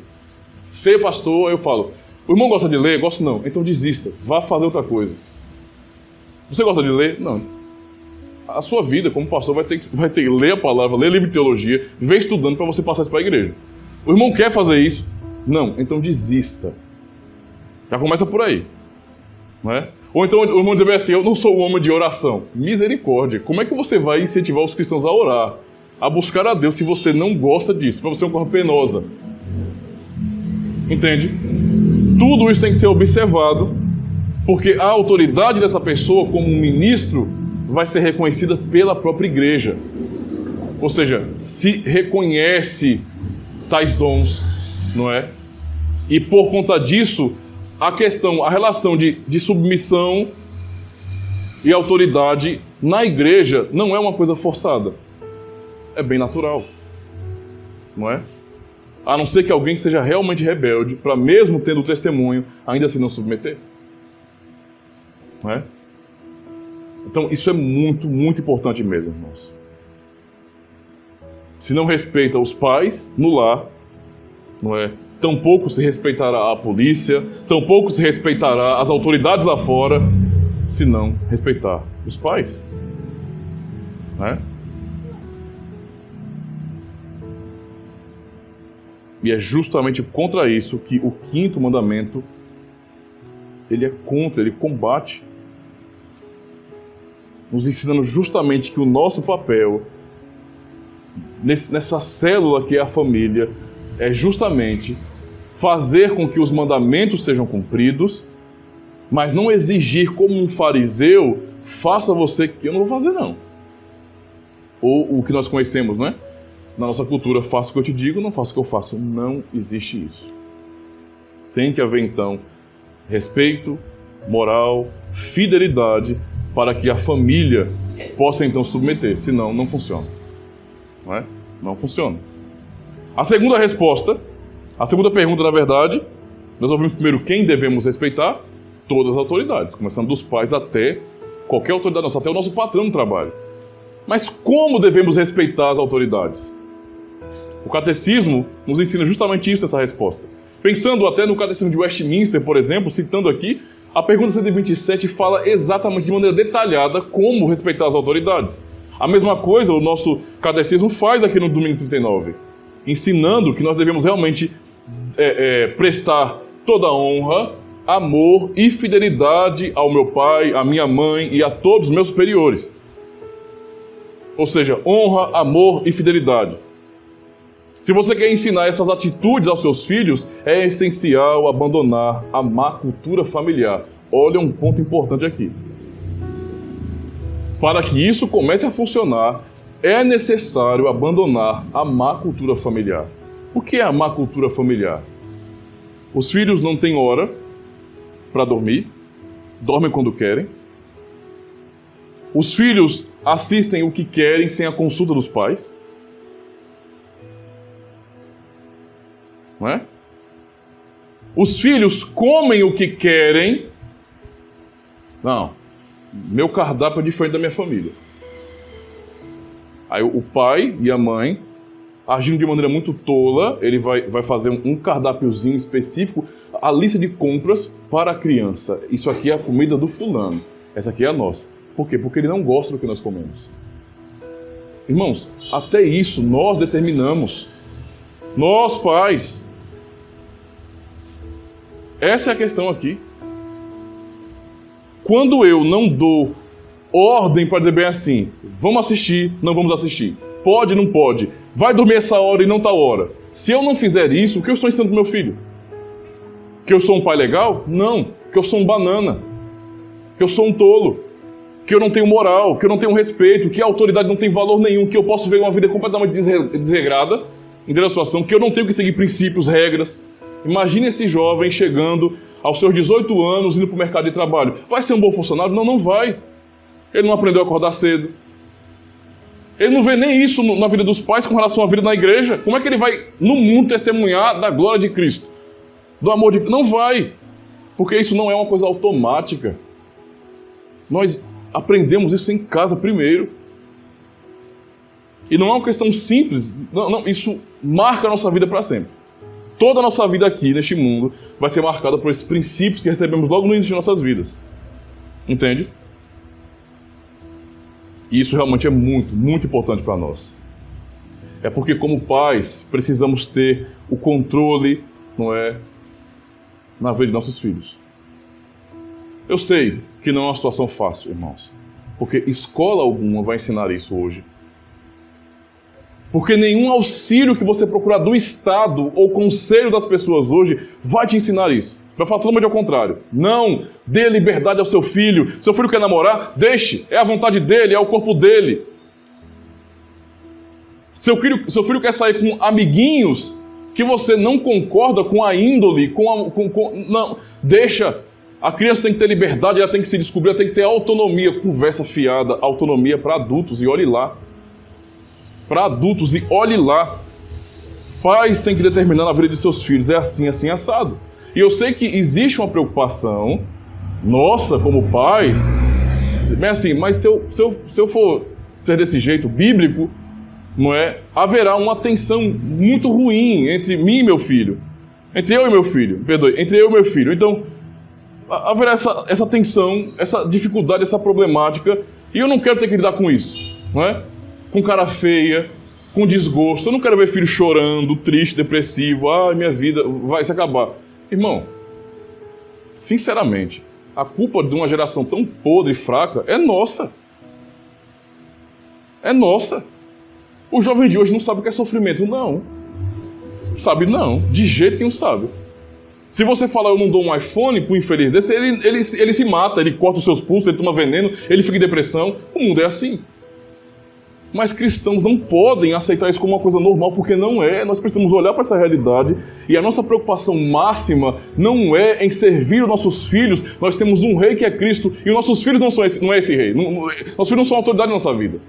Ser pastor, eu falo, o irmão gosta de ler? Gosto não. Então desista, vá fazer outra coisa. Você gosta de ler? Não. A sua vida como pastor vai ter que ler a palavra, ler livro de teologia, viver estudando para você passar isso para a igreja. O irmão quer fazer isso? Não. Então desista. Já começa por aí. Não é? Ou então o irmão diz bem assim, eu não sou um homem de oração. Misericórdia. Como é que você vai incentivar os cristãos a orar, a buscar a Deus, se você não gosta disso? Para você é uma coisa penosa. Entende? Tudo isso tem que ser observado, porque a autoridade dessa pessoa como um ministro vai ser reconhecida pela própria igreja. Ou seja, se reconhece tais dons, não é? E por conta disso, a relação de submissão e autoridade na igreja não é uma coisa forçada. É bem natural, não é? A não ser que alguém seja realmente rebelde, para mesmo tendo o testemunho, ainda assim não submeter. Não é? Então isso é muito, muito importante mesmo, irmãos. Se não respeita os pais no lar, não é? tampouco se respeitará a polícia, tampouco se respeitará as autoridades lá fora, se não respeitar os pais. Né? E é justamente contra isso que o 5º mandamento, ele é contra, ele combate, nos ensinando justamente que o nosso papel nessa célula que é a família é justamente fazer com que os mandamentos sejam cumpridos, mas não exigir como um fariseu, faça você que eu não vou fazer não. Ou o que nós conhecemos, né? Na nossa cultura, faça o que eu te digo, não faça o que eu faço. Não existe isso. Tem que haver, então, respeito, moral, fidelidade, para que a família possa, então, submeter. Senão, não funciona. Não é? Não funciona. A segunda resposta, a segunda pergunta, na verdade, nós ouvimos primeiro quem devemos respeitar. Todas as autoridades, começando dos pais até qualquer autoridade nossa, até o nosso patrão no trabalho. Mas como devemos respeitar as autoridades? O catecismo nos ensina justamente isso, essa resposta. Pensando até no catecismo de Westminster, por exemplo, citando aqui, a pergunta 127 fala exatamente de maneira detalhada como respeitar as autoridades. A mesma coisa o nosso catecismo faz aqui no Domingo 39, ensinando que nós devemos realmente prestar toda honra, amor e fidelidade ao meu pai, à minha mãe e a todos os meus superiores. Ou seja, honra, amor e fidelidade. Se você quer ensinar essas atitudes aos seus filhos, é essencial abandonar a má cultura familiar. Olha um ponto importante aqui. Para que isso comece a funcionar, é necessário abandonar a má cultura familiar. O que é a má cultura familiar? Os filhos não têm hora para dormir, dormem quando querem. Os filhos assistem o que querem sem a consulta dos pais. Não é? Os filhos comem o que querem. Não, meu cardápio é diferente da minha família. Aí o pai e a mãe, agindo de maneira muito tola, ele vai fazer um cardápiozinho específico, a lista de compras para a criança. Isso aqui é a comida do fulano, essa aqui é a nossa. Por quê? Porque ele não gosta do que nós comemos. Irmãos, até isso nós determinamos. Nós, pais. Essa é a questão aqui. Quando eu não dou ordem para dizer bem assim, vamos assistir, não vamos assistir, pode, não pode, vai dormir essa hora e não tal hora. Se eu não fizer isso, o que eu estou ensinando para meu filho? Que eu sou um pai legal? Não. Que eu sou um banana. Que eu sou um tolo. Que eu não tenho moral, que eu não tenho respeito, que a autoridade não tem valor nenhum, que eu posso ver uma vida completamente desregrada, entendeu a situação? Que eu não tenho que seguir princípios, regras. Imagine esse jovem chegando aos seus 18 anos, indo para o mercado de trabalho. Vai ser um bom funcionário? Não, não vai. Ele não aprendeu a acordar cedo. Ele não vê nem isso na vida dos pais com relação à vida na igreja. Como é que ele vai, no mundo, testemunhar da glória de Cristo? Do amor de Cristo? Não vai. Porque isso não é uma coisa automática. Nós aprendemos isso em casa primeiro. E não é uma questão simples. Não, isso marca a nossa vida para sempre. Toda a nossa vida aqui, neste mundo, vai ser marcada por esses princípios que recebemos logo no início de nossas vidas. Entende? E isso realmente é muito, muito importante para nós. É porque, como pais, precisamos ter o controle, não é, na vida de nossos filhos. Eu sei que não é uma situação fácil, irmãos, porque escola alguma vai ensinar isso hoje. Porque nenhum auxílio que você procurar do Estado ou conselho das pessoas hoje vai te ensinar isso. Vai falar totalmente ao contrário. Não, dê liberdade ao seu filho. Seu filho quer namorar? Deixe. É a vontade dele, é o corpo dele. Seu filho quer sair com amiguinhos que você não concorda com a índole, não, deixa. A criança tem que ter liberdade, ela tem que se descobrir, ela tem que ter autonomia. Conversa fiada, autonomia para adultos, e olhe lá. Para adultos, e olhe lá. Pais têm que determinar na vida de seus filhos, é assim, assim, assado. E eu sei que existe uma preocupação nossa, como pais, mas se eu for ser desse jeito bíblico, não é? Haverá uma tensão muito ruim entre mim e meu filho. Entre eu e meu filho, perdoe, entre eu e meu filho. Então, haverá essa tensão, essa dificuldade, essa problemática, e eu não quero ter que lidar com isso, não é? Com cara feia, com desgosto. Eu não quero ver filho chorando, triste, depressivo. Minha vida vai se acabar. Irmão, sinceramente, a culpa de uma geração tão podre e fraca é nossa. É nossa. O jovem de hoje não sabe o que é sofrimento, não. Sabe não, de jeito nenhum sabe. Se você falar eu não dou um iPhone pro infeliz desse, ele se mata, ele corta os seus pulsos, ele toma veneno, ele fica em depressão. O mundo é assim. Mas cristãos não podem aceitar isso como uma coisa normal, porque não é. Nós precisamos olhar para essa realidade e a nossa preocupação máxima não é em servir os nossos filhos. Nós temos um rei que é Cristo e os nossos filhos não é esse rei. Nossos filhos não são autoridade na nossa vida.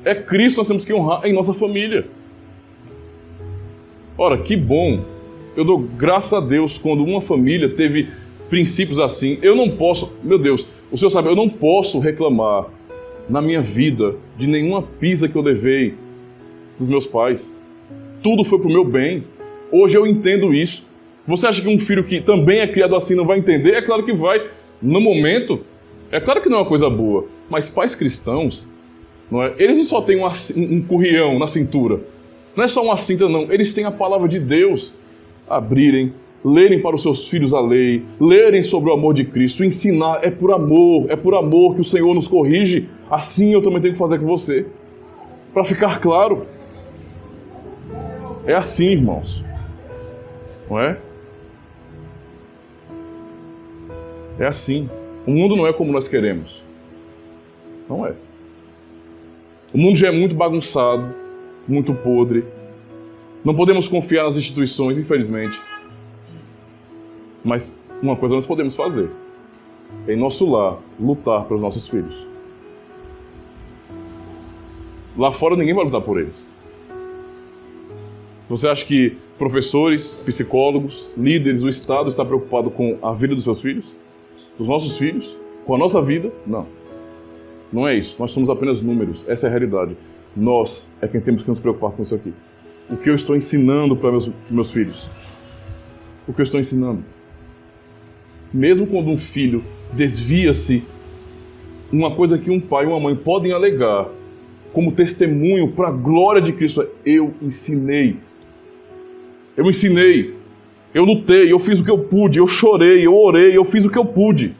É Cristo que nós temos que honrar em nossa família. Ora, que bom. Eu dou graças a Deus quando uma família teve princípios assim. Eu não posso, meu Deus, o Senhor sabe, eu não posso reclamar na minha vida de nenhuma pisa que eu levei dos meus pais. Tudo foi pro meu bem. Hoje eu entendo isso. Você acha que um filho que também é criado assim não vai entender? É claro que vai. No momento, é claro que não é uma coisa boa. Mas pais cristãos, não é? Eles não só têm um currião na cintura. Não é só uma cinta, não. Eles têm a palavra de Deus. Abrirem, lerem para os seus filhos a lei, lerem sobre o amor de Cristo, ensinar. É por amor que o Senhor nos corrige. Assim eu também tenho que fazer com você. Para ficar claro. É assim, irmãos. Não é? É assim. O mundo não é como nós queremos. Não é. O mundo já é muito bagunçado, muito podre. Não podemos confiar nas instituições, infelizmente. Mas uma coisa nós podemos fazer. Em nosso lar, lutar pelos nossos filhos. Lá fora ninguém vai lutar por eles. Você acha que professores, psicólogos, líderes, o Estado está preocupado com a vida dos seus filhos? Dos nossos filhos? Com a nossa vida? Não. Não é isso. Nós somos apenas números. Essa é a realidade. Nós é quem temos que nos preocupar com isso aqui. O que eu estou ensinando para meus filhos? O que eu estou ensinando? Mesmo quando um filho desvia-se, uma coisa que um pai e uma mãe podem alegar como testemunho para a glória de Cristo é: eu ensinei. Eu ensinei. Eu lutei, eu fiz o que eu pude, eu chorei, eu orei, eu fiz o que eu pude.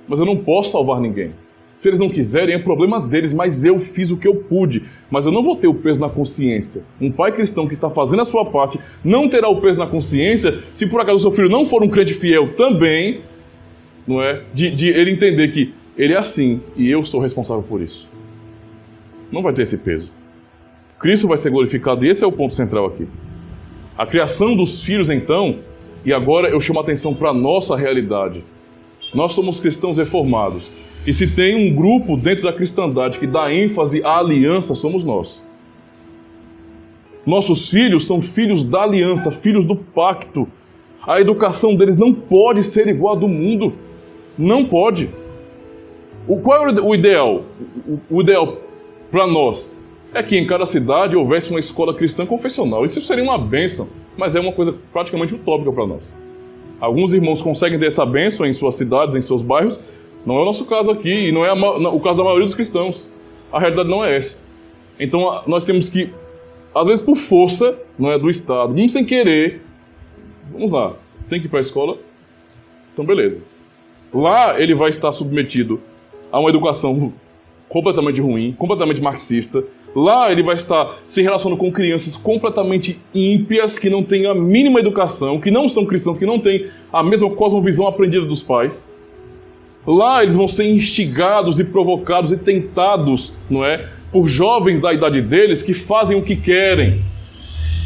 Mas eu não posso salvar ninguém. Se eles não quiserem, é problema deles, mas eu fiz o que eu pude. Mas eu não vou ter o peso na consciência. Um pai cristão que está fazendo a sua parte não terá o peso na consciência se por acaso o seu filho não for um crente fiel também, não é? De ele entender que ele é assim e eu sou responsável por isso. Não vai ter esse peso. Cristo vai ser glorificado e esse é o ponto central aqui. A criação dos filhos, então, e agora eu chamo a atenção para a nossa realidade. Nós somos cristãos reformados. E se tem um grupo dentro da cristandade que dá ênfase à aliança, somos nós. Nossos filhos são filhos da aliança, filhos do pacto. A educação deles não pode ser igual à do mundo. Não pode. Qual é o ideal? O ideal para nós é que em cada cidade houvesse uma escola cristã confessional. Isso seria uma bênção, mas é uma coisa praticamente utópica para nós. Alguns irmãos conseguem ter essa bênção em suas cidades, em seus bairros. Não é o nosso caso aqui, e não é o caso da maioria dos cristãos. A realidade não é essa. Então nós temos que, às vezes por força, não é do Estado, mesmo sem querer, vamos lá, tem que ir para a escola? Então beleza. Lá ele vai estar submetido a uma educação completamente ruim, completamente marxista. Lá ele vai estar se relacionando com crianças completamente ímpias, que não têm a mínima educação, que não são cristãos, que não têm a mesma cosmovisão aprendida dos pais. Lá eles vão ser instigados e provocados e tentados, não é? Por jovens da idade deles que fazem o que querem.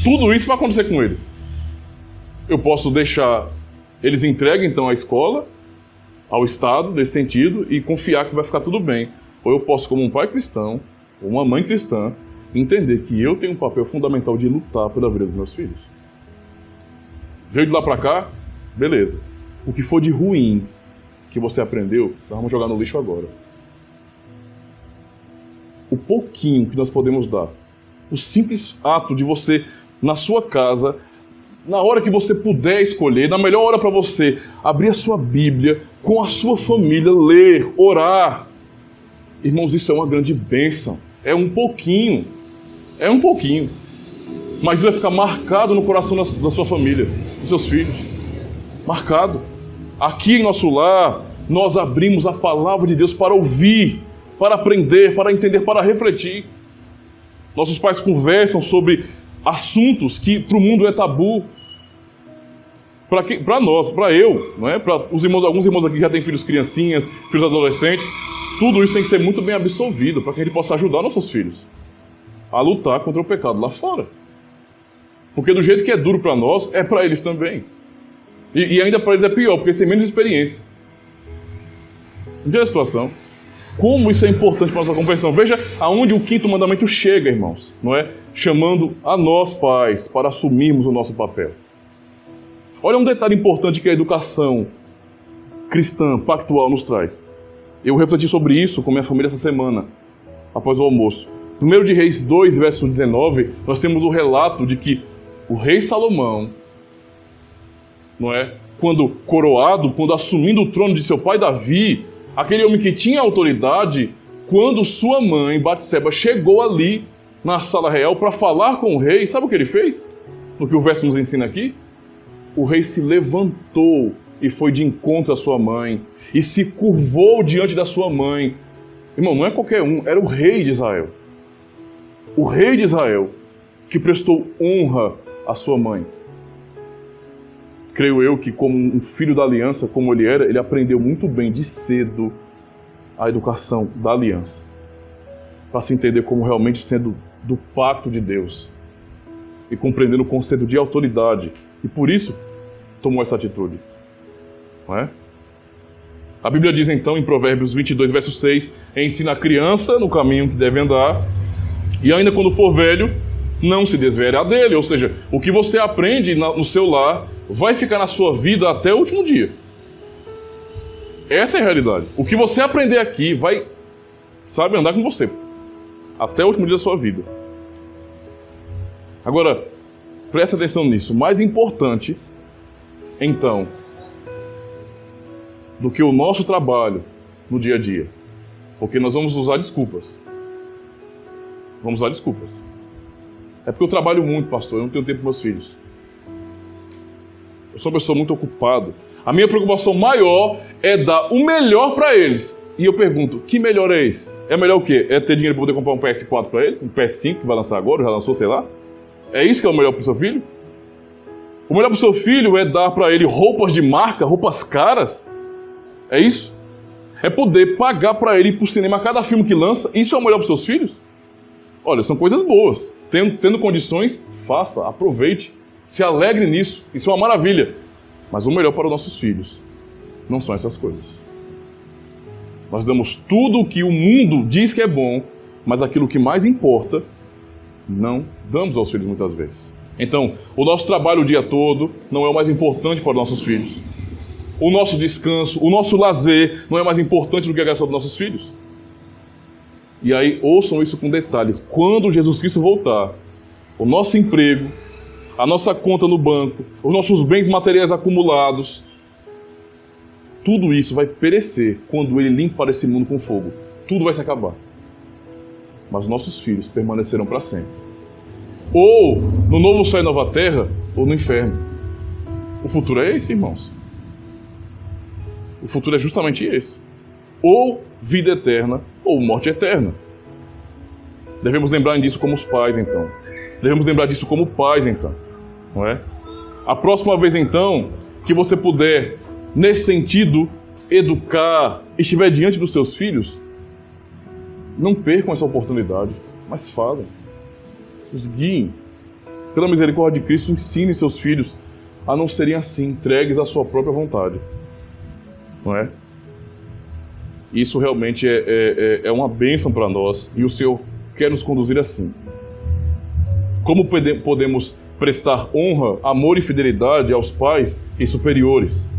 Tudo isso vai acontecer com eles. Eu posso deixar eles entregues então à escola, ao Estado, nesse sentido, e confiar que vai ficar tudo bem. Ou eu posso, como um pai cristão, ou uma mãe cristã, entender que eu tenho um papel fundamental de lutar pela vida dos meus filhos. Veio de lá para cá? Beleza. O que for de ruim que você aprendeu, nós vamos jogar no lixo agora. O pouquinho que nós podemos dar, o simples ato de você, na sua casa, na hora que você puder escolher, na melhor hora para você abrir a sua Bíblia, com a sua família, ler, orar. Irmãos, isso é uma grande bênção. É um pouquinho. Mas isso vai ficar marcado no coração da sua família, dos seus filhos. Marcado. Aqui em nosso lar, nós abrimos a palavra de Deus para ouvir, para aprender, para entender, para refletir. Nossos pais conversam sobre assuntos que para o mundo é tabu. Para nós, para eu, não é? Para os irmãos, alguns irmãos aqui que já têm filhos criancinhas, filhos adolescentes, tudo isso tem que ser muito bem absolvido para que a gente possa ajudar nossos filhos a lutar contra o pecado lá fora. Porque do jeito que é duro para nós, é para eles também. E ainda para eles é pior, porque eles têm menos experiência. Entende a situação? Como isso é importante para a nossa compreensão. Veja aonde o 5º mandamento chega, irmãos, não é? Chamando a nós, pais, para assumirmos o nosso papel. Olha um detalhe importante que a educação cristã, pactual, nos traz. Eu refleti sobre isso com minha família essa semana, após o almoço. 1 de Reis 2, verso 19, nós temos o relato de que o rei Salomão, não é? Quando coroado, quando assumindo o trono de seu pai Davi, aquele homem que tinha autoridade, quando sua mãe, Batseba, chegou ali na sala real para falar com o rei, sabe o que ele fez? No que o verso nos ensina aqui? O rei se levantou e foi de encontro à sua mãe, e se curvou diante da sua mãe. Irmão, não é qualquer um, era o rei de Israel. O rei de Israel, que prestou honra à sua mãe. Creio eu que, como um filho da aliança, como ele era, ele aprendeu muito bem de cedo a educação da aliança, para se entender como realmente sendo do pacto de Deus e compreendendo o conceito de autoridade. E por isso tomou essa atitude. Não é? A Bíblia diz então em Provérbios 22, verso 6, ensina a criança no caminho que deve andar, e ainda quando for velho, não se desviará dele. Ou seja, o que você aprende no seu lar vai ficar na sua vida até o último dia. Essa é a realidade. O que você aprender aqui vai, andar com você até o último dia da sua vida. Agora, presta atenção nisso. Mais importante, então, do que o nosso trabalho no dia a dia, porque nós vamos usar desculpas. Vamos usar desculpas. É porque eu trabalho muito, pastor, eu não tenho tempo para meus filhos. Eu sou uma pessoa muito ocupada. A minha preocupação maior é dar o melhor para eles. E eu pergunto, que melhor é esse? É melhor o quê? É ter dinheiro para poder comprar um PS4 para ele? Um PS5 que vai lançar agora, já lançou, sei lá? É isso que é o melhor para o seu filho? O melhor para o seu filho é dar para ele roupas de marca, roupas caras? É isso? É poder pagar para ele ir para o cinema a cada filme que lança? Isso é o melhor para os seus filhos? Olha, são coisas boas. Tendo condições, faça, aproveite, se alegre nisso. Isso é uma maravilha. Mas o melhor para os nossos filhos não são essas coisas. Nós damos tudo o que o mundo diz que é bom, mas aquilo que mais importa, não damos aos filhos muitas vezes. Então, o nosso trabalho o dia todo não é o mais importante para os nossos filhos. O nosso descanso, o nosso lazer não é mais importante do que a graça dos nossos filhos. E aí, ouçam isso com detalhes. Quando Jesus Cristo voltar, o nosso emprego, a nossa conta no banco, os nossos bens materiais acumulados, tudo isso vai perecer quando Ele limpar esse mundo com fogo. Tudo vai se acabar. Mas nossos filhos permanecerão para sempre. Ou no novo céu e nova terra, ou no inferno. O futuro é esse, irmãos. O futuro é justamente esse. Ou vida eterna, ou morte eterna. Devemos lembrar disso como os pais, então. Devemos lembrar disso como pais, então. Não é? A próxima vez, então, que você puder, nesse sentido, educar, estiver diante dos seus filhos, não percam essa oportunidade, mas falem. Os guiem. Pela misericórdia de Cristo, ensinem seus filhos a não serem assim, entregues à sua própria vontade. Não é? Isso realmente é uma bênção para nós e o Senhor quer nos conduzir assim. Como podemos prestar honra, amor e fidelidade aos pais e superiores?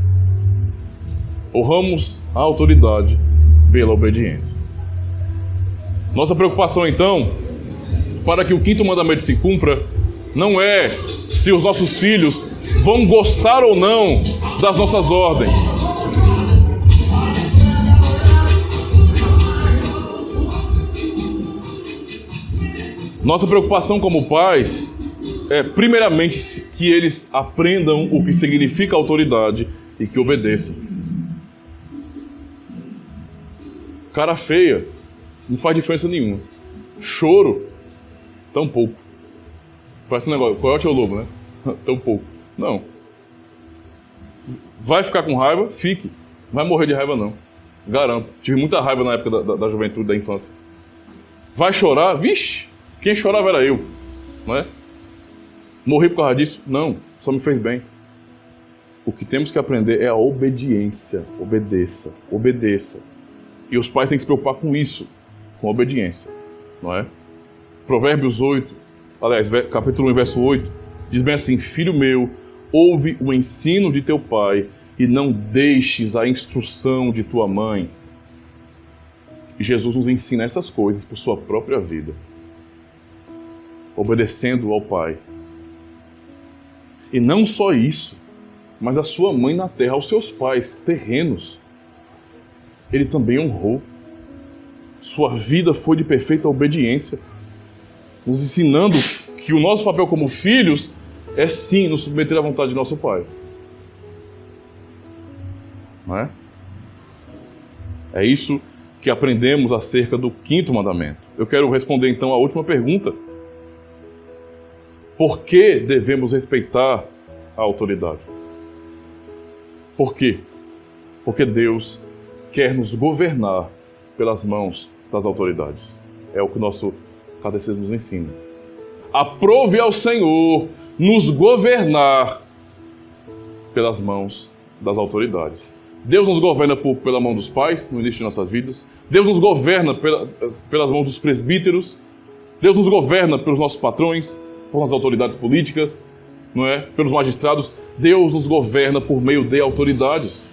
Honramos a autoridade pela obediência. Nossa preocupação, então, para que o 5º mandamento se cumpra, não é se os nossos filhos vão gostar ou não das nossas ordens. Nossa preocupação como pais é, primeiramente, que eles aprendam o que significa autoridade e que obedeçam. Cara feia não faz diferença nenhuma. Choro, tão pouco. Parece um negócio, coiote ou lobo, né? Tão pouco. Não. Vai ficar com raiva? Fique. Não vai morrer de raiva, não. Garanto. Tive muita raiva na época da juventude, da infância. Vai chorar? Vixe, quem chorava era eu, não é? Morri por causa disso? Não, só me fez bem. O que temos que aprender é a obediência. Obedeça, obedeça. E os pais têm que se preocupar com isso, com a obediência, não é? Provérbios 8, aliás, capítulo 1, verso 8, diz bem assim: filho meu, ouve o ensino de teu pai e não deixes a instrução de tua mãe. E Jesus nos ensina essas coisas por sua própria vida, obedecendo ao Pai. E não só isso, mas a sua mãe na terra, aos seus pais terrenos, ele também honrou. Sua vida foi de perfeita obediência, nos ensinando que o nosso papel como filhos é sim nos submeter à vontade de nosso Pai. Não é? É isso que aprendemos acerca do 5º mandamento. Eu quero responder então a última pergunta. Por que devemos respeitar a autoridade? Por quê? Porque Deus quer nos governar pelas mãos das autoridades. É o que o nosso catecismo nos ensina. Aprove ao Senhor nos governar pelas mãos das autoridades. Deus nos governa pela mão dos pais, no início de nossas vidas. Deus nos governa pelas mãos dos presbíteros. Deus nos governa pelos nossos patrões, pelas autoridades políticas, não é? Pelos magistrados. Deus nos governa por meio de autoridades.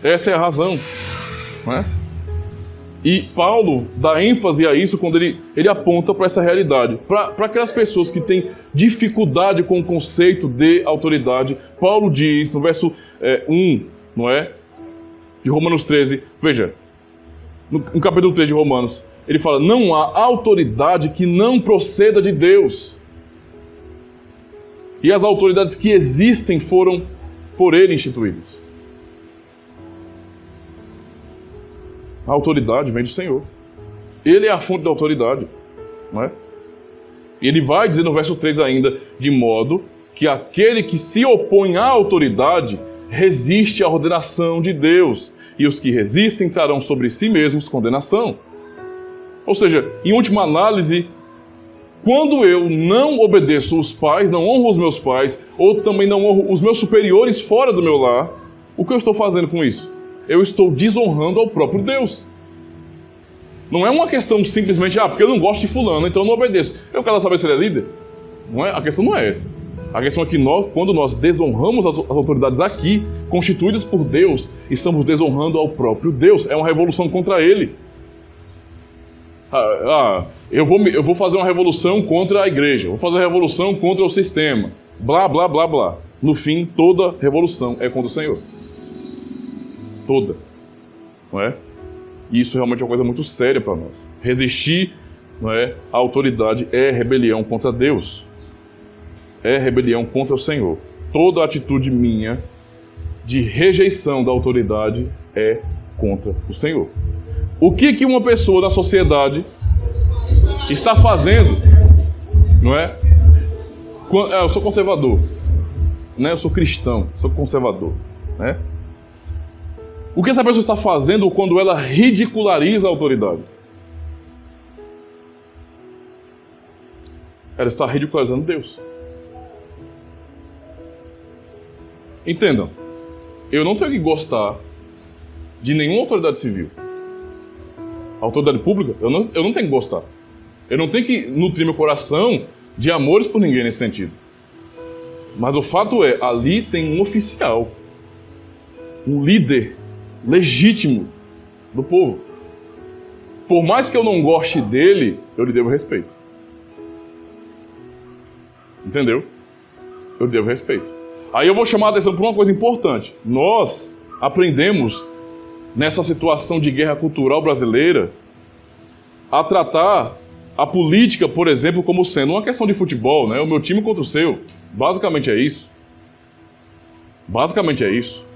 Essa é a razão, não é? E Paulo dá ênfase a isso quando ele aponta para essa realidade. Para aquelas pessoas que têm dificuldade com o conceito de autoridade, Paulo diz no verso 1, não é? De Romanos 13, veja, no capítulo 3 de Romanos, ele fala: não há autoridade que não proceda de Deus. E as autoridades que existem foram por ele instituídas. A autoridade vem do Senhor. Ele é a fonte da autoridade, não é? E ele vai dizer no verso 3 ainda: de modo que aquele que se opõe à autoridade resiste à ordenação de Deus, e os que resistem trarão sobre si mesmos condenação. Ou seja, em última análise, quando eu não obedeço os pais, não honro os meus pais, ou também não honro os meus superiores fora do meu lar, o que eu estou fazendo com isso? Eu estou desonrando ao próprio Deus. Não é uma questão simplesmente, porque eu não gosto de fulano, então eu não obedeço. Eu quero saber se ele é líder? Não é? A questão não é essa. A questão é que quando nós desonramos as autoridades aqui, constituídas por Deus, estamos desonrando ao próprio Deus. É uma revolução contra Ele. Eu vou fazer uma revolução contra a igreja, vou fazer uma revolução contra o sistema, blá, blá, blá, blá. No fim, toda revolução é contra o Senhor. Toda. Não é? E isso realmente é uma coisa muito séria para nós. Resistir, não é, à autoridade é rebelião contra Deus. É rebelião contra o Senhor. Toda atitude minha de rejeição da autoridade é contra o Senhor. O que uma pessoa da sociedade está fazendo, não é? Eu sou conservador, né? Eu sou cristão, sou conservador, né? O que essa pessoa está fazendo quando ela ridiculariza a autoridade? Ela está ridicularizando Deus. Entendam, eu não tenho que gostar de nenhuma autoridade civil. A autoridade pública, eu não tenho que gostar. Eu não tenho que nutrir meu coração de amores por ninguém nesse sentido. Mas o fato é, ali tem um oficial, um líder legítimo do povo. Por mais que eu não goste dele, eu lhe devo respeito. Entendeu? Eu lhe devo respeito. Aí eu vou chamar a atenção para uma coisa importante. Nós aprendemos, nessa situação de guerra cultural brasileira, a tratar a política, por exemplo, como sendo uma questão de futebol, né? O meu time contra o seu. Basicamente é isso. Basicamente é isso.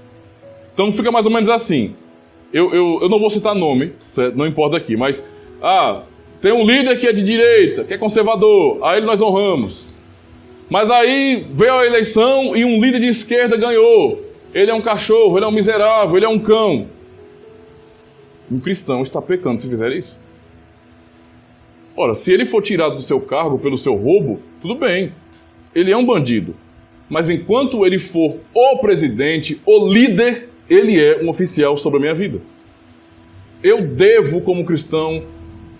Então fica mais ou menos assim. Eu não vou citar nome, certo? Não importa aqui, mas... tem um líder que é de direita, que é conservador, a ele nós honramos. Mas aí veio a eleição e um líder de esquerda ganhou. Ele é um cachorro, ele é um miserável, ele é um cão. Um cristão está pecando se fizer isso. Ora, se ele for tirado do seu cargo pelo seu roubo, tudo bem. Ele é um bandido. Mas enquanto ele for o presidente, o líder, ele é um oficial sobre a minha vida. Eu devo, como cristão,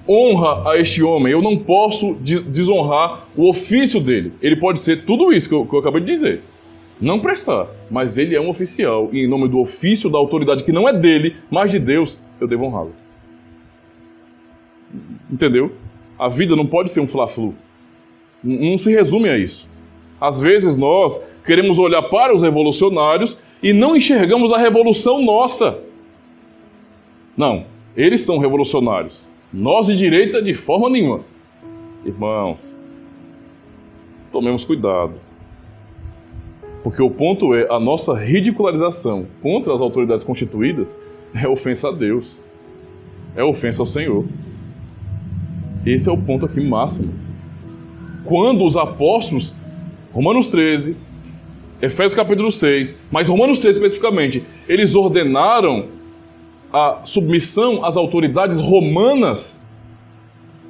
honra a este homem. Eu não posso desonrar o ofício dele. Ele pode ser tudo isso que eu acabei de dizer. Não prestar, mas ele é um oficial. E em nome do ofício, da autoridade que não é dele, mas de Deus, eu devo honrá-lo. Entendeu? A vida não pode ser um fla-flu. Não se resume a isso. Às vezes nós queremos olhar para os revolucionários e não enxergamos a revolução nossa. Não, eles são revolucionários. Nós de direita de forma nenhuma. Irmãos, tomemos cuidado. Porque o ponto é, a nossa ridicularização contra as autoridades constituídas é ofensa a Deus. É ofensa ao Senhor. Esse é o ponto aqui máximo. Quando os apóstolos, Romanos 13, Efésios capítulo 6, mas Romanos 13 especificamente, eles ordenaram a submissão às autoridades romanas,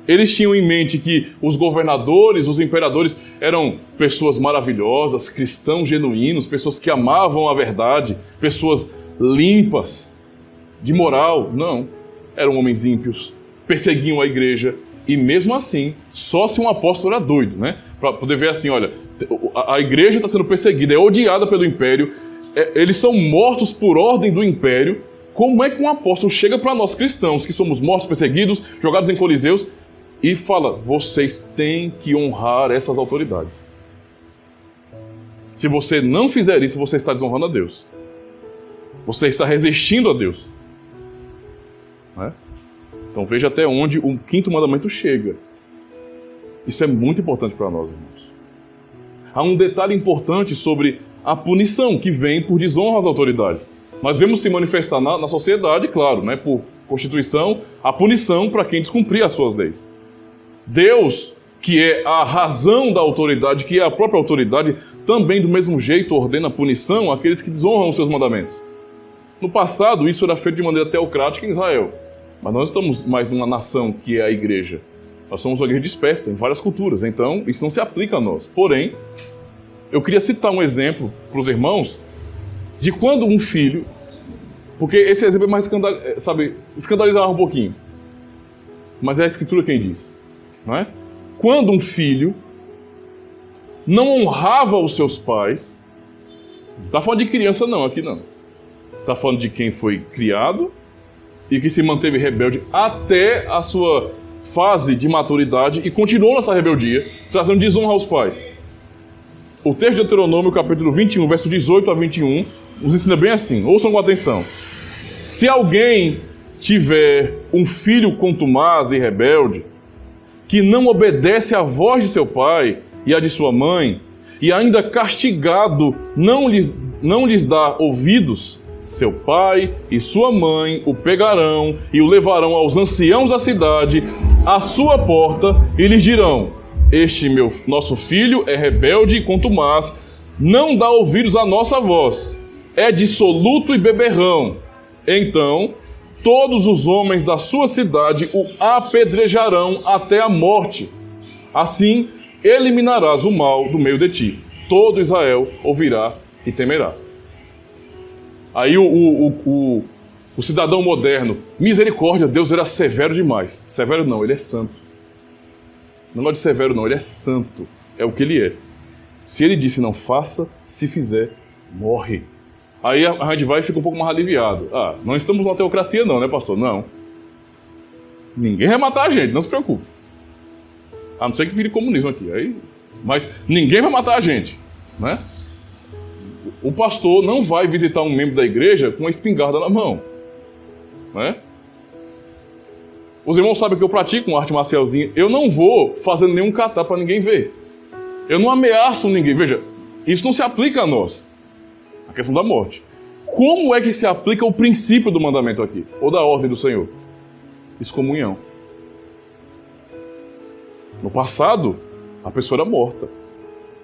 eles tinham em mente que os governadores, os imperadores eram pessoas maravilhosas, cristãos genuínos, pessoas que amavam a verdade, pessoas limpas, de moral. Não, eram homens ímpios, perseguiam a igreja. E mesmo assim, só se um apóstolo era doido, né? Para poder ver assim, olha, a igreja está sendo perseguida, é odiada pelo império, eles são mortos por ordem do império. Como é que um apóstolo chega para nós cristãos, que somos mortos, perseguidos, jogados em coliseus, e fala, vocês têm que honrar essas autoridades. Se você não fizer isso, você está desonrando a Deus. Você está resistindo a Deus. Não é? Então veja até onde o quinto mandamento chega. Isso é muito importante para nós, irmãos. Há um detalhe importante sobre a punição que vem por desonra às autoridades. Nós vemos se manifestar na sociedade, claro, né, por Constituição, a punição para quem descumprir as suas leis. Deus, que é a razão da autoridade, que é a própria autoridade, também do mesmo jeito ordena a punição àqueles que desonram os seus mandamentos. No passado, isso era feito de maneira teocrática em Israel. Mas nós estamos mais numa nação que é a igreja. Nós somos uma igreja dispersa em várias culturas, então isso não se aplica a nós. Porém, eu queria citar um exemplo para os irmãos de quando um filho, porque esse exemplo é mais escandalizar um pouquinho, mas é a Escritura quem diz, não é? Quando um filho não honrava os seus pais, não está falando de criança não, aqui não, está falando de quem foi criado e que se manteve rebelde até a sua fase de maturidade e continuou nessa rebeldia, trazendo desonra aos pais. O texto de Deuteronômio, capítulo 21, verso 18 a 21, nos ensina bem assim, ouçam com atenção. Se alguém tiver um filho contumaz e rebelde, que não obedece à voz de seu pai e à de sua mãe, e ainda castigado não lhes dá ouvidos, seu pai e sua mãe o pegarão e o levarão aos anciãos da cidade, à sua porta, e lhes dirão, nosso filho é rebelde e contumaz, não dá ouvidos à nossa voz, é dissoluto e beberrão. Então, todos os homens da sua cidade o apedrejarão até a morte. Assim, eliminarás o mal do meio de ti. Todo Israel ouvirá e temerá. Aí o cidadão moderno, misericórdia, Deus era severo demais. Severo não, ele é santo. Não é de severo não, ele é santo. É o que ele é. Se ele disse não faça, se fizer, morre. Aí a gente vai e fica um pouco mais aliviado. Não estamos numa teocracia não, né, pastor? Não. Ninguém vai matar a gente, não se preocupe. A não ser que vire comunismo aqui. Mas ninguém vai matar a gente, né? O pastor não vai visitar um membro da igreja com uma espingarda na mão, né? Os irmãos sabem que eu pratico uma arte marcialzinha. Eu não vou fazendo nenhum kata para ninguém ver. Eu não ameaço ninguém. Veja, isso não se aplica a nós. A questão da morte. Como é que se aplica o princípio do mandamento aqui? Ou da ordem do Senhor? Excomunhão. No passado, a pessoa era morta.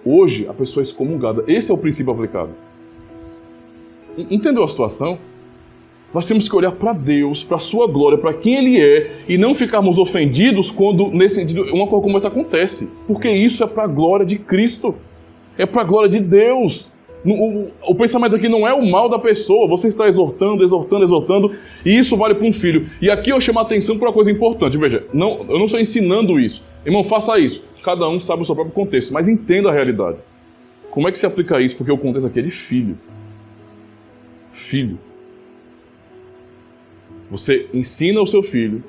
Hoje, a pessoa é excomungada. Esse é o princípio aplicado. Entendeu a situação? Nós temos que olhar para Deus, para a sua glória, para quem Ele é, e não ficarmos ofendidos quando, nesse sentido, uma coisa como essa acontece. Porque isso é para a glória de Cristo. É para a glória de Deus. O pensamento aqui não é o mal da pessoa. Você está exortando, e isso vale para um filho. E aqui eu chamo a atenção para uma coisa importante. Veja, eu não estou ensinando isso. Irmão, faça isso. Cada um sabe o seu próprio contexto, mas entenda a realidade. Como é que se aplica isso? Porque o contexto aqui é de filho. Filho. Você ensina o seu filho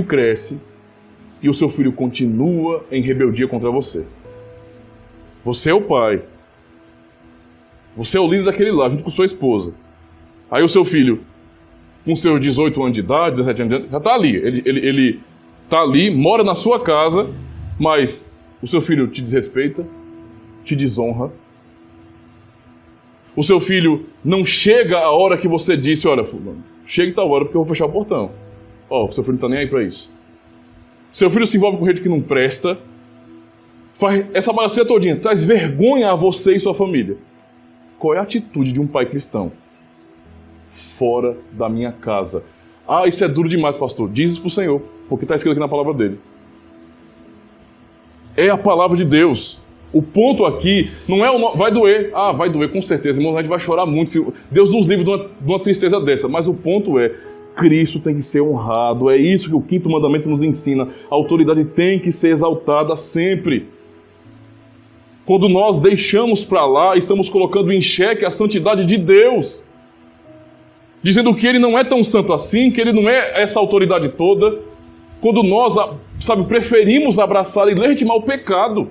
cresce e o seu filho continua em rebeldia contra você. Você é o pai. Você é o líder daquele lar, junto com sua esposa. Aí o seu filho, com seus 18 anos de idade, 17 anos de idade, já está ali. Ele está ali, mora na sua casa, mas o seu filho te desrespeita, te desonra. O seu filho não chega a hora que você disse, olha, fulano, chega tal hora porque eu vou fechar o portão. O seu filho não está nem aí para isso. Seu filho se envolve com gente que não presta, faz essa bagaceira todinha, traz vergonha a você e sua família. Qual é a atitude de um pai cristão? Fora da minha casa. Isso é duro demais, pastor. Diz isso para o Senhor, porque está escrito aqui na palavra dele. É a palavra de Deus. O ponto aqui não é vai doer. Vai doer, com certeza, irmão, a gente vai chorar muito. Deus nos livre de uma tristeza dessa. Mas o ponto é, Cristo tem que ser honrado. É isso que o 5º mandamento nos ensina. A autoridade tem que ser exaltada sempre. Quando nós deixamos para lá, estamos colocando em xeque a santidade de Deus. Dizendo que Ele não é tão santo assim, que Ele não é essa autoridade toda. Quando nós, preferimos abraçar e legitimar o pecado.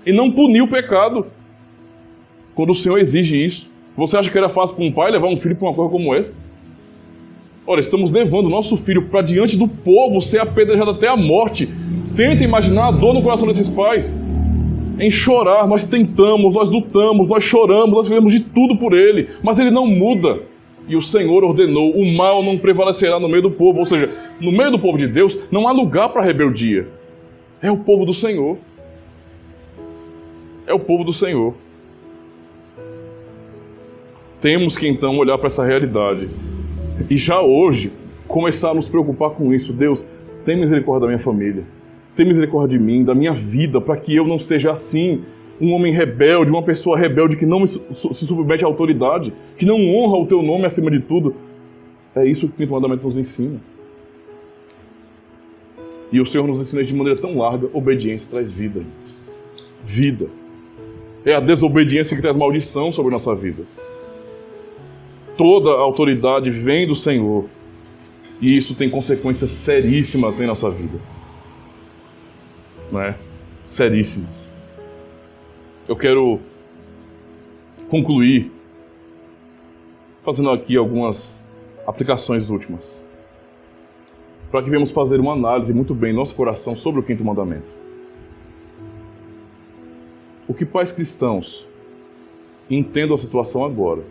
E não punir o pecado. Quando o Senhor exige isso. Você acha que era fácil para um pai levar um filho para uma coisa como essa? Olha, estamos levando o nosso filho para diante do povo ser apedrejado até a morte. Tenta imaginar a dor no coração desses pais. Em chorar, nós tentamos, nós lutamos, nós choramos, nós fizemos de tudo por ele. Mas ele não muda. E o Senhor ordenou, o mal não prevalecerá no meio do povo. Ou seja, no meio do povo de Deus não há lugar para rebeldia. É o povo do Senhor. É o povo do Senhor. Temos que então olhar para essa realidade e já hoje começar a nos preocupar com isso. Deus, tem misericórdia da minha família, tem misericórdia de mim, da minha vida, para que eu não seja assim, um homem rebelde, uma pessoa rebelde que não se submete à autoridade, que não honra o teu nome acima de tudo. É isso que o 5º mandamento nos ensina. E o Senhor nos ensina de maneira tão larga: obediência traz vida, irmãos. Vida. É a desobediência que traz maldição sobre a nossa vida. Toda a autoridade vem do Senhor. E isso tem consequências seríssimas em nossa vida. Não é? Seríssimas. Eu quero concluir fazendo aqui algumas aplicações últimas. Para que venhamos fazer uma análise muito bem em nosso coração sobre o 5º mandamento. O que pais cristãos entendam a situação agora,